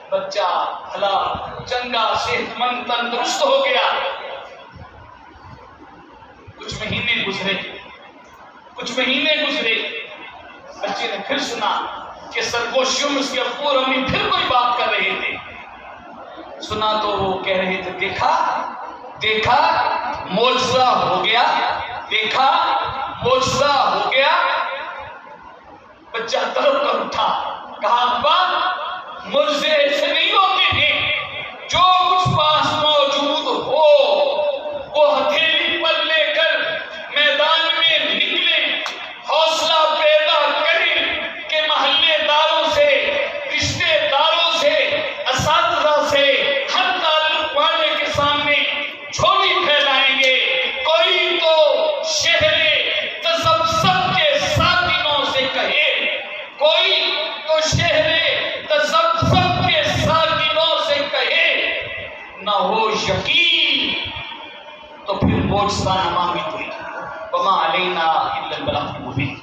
Speaker 1: بچہ بھلا چنگا صحت مند تندرست ہو گیا۔ کچھ مہینے گزرے، بچے نے پھر سنا کہ سرگوشیوں میں اس کے ابو اور امی پھر کوئی بات کر رہے تھے۔ سنا تو وہ کہہ رہے تھے دیکھا معجزہ ہو گیا، دیکھا معجزہ ہو گیا۔ بچہ تڑپ کر اٹھا، کہا ابا معجزے ایسے نہیں ہوتے ہیں، جو کچھ پاس موجود ہو وہ ہتھیلی پر لے کر میدان میں نکلے، حوصلہ پیدا کریں کہ محلے داروں سے، رشتے داروں سے، اساتذہ سے، ہر تعلق والے کے سامنے جھولی پھیلائیں گے۔ کوئی تو شہر تذبذب کے ساکنوں سے کہے، کوئی تو شہر تذبذب کے ساکنوں سے کہے، نہ ہو یقین تو پھر معجزہ نامہ بھی کوئی وما علینا الا البلاغ المبین۔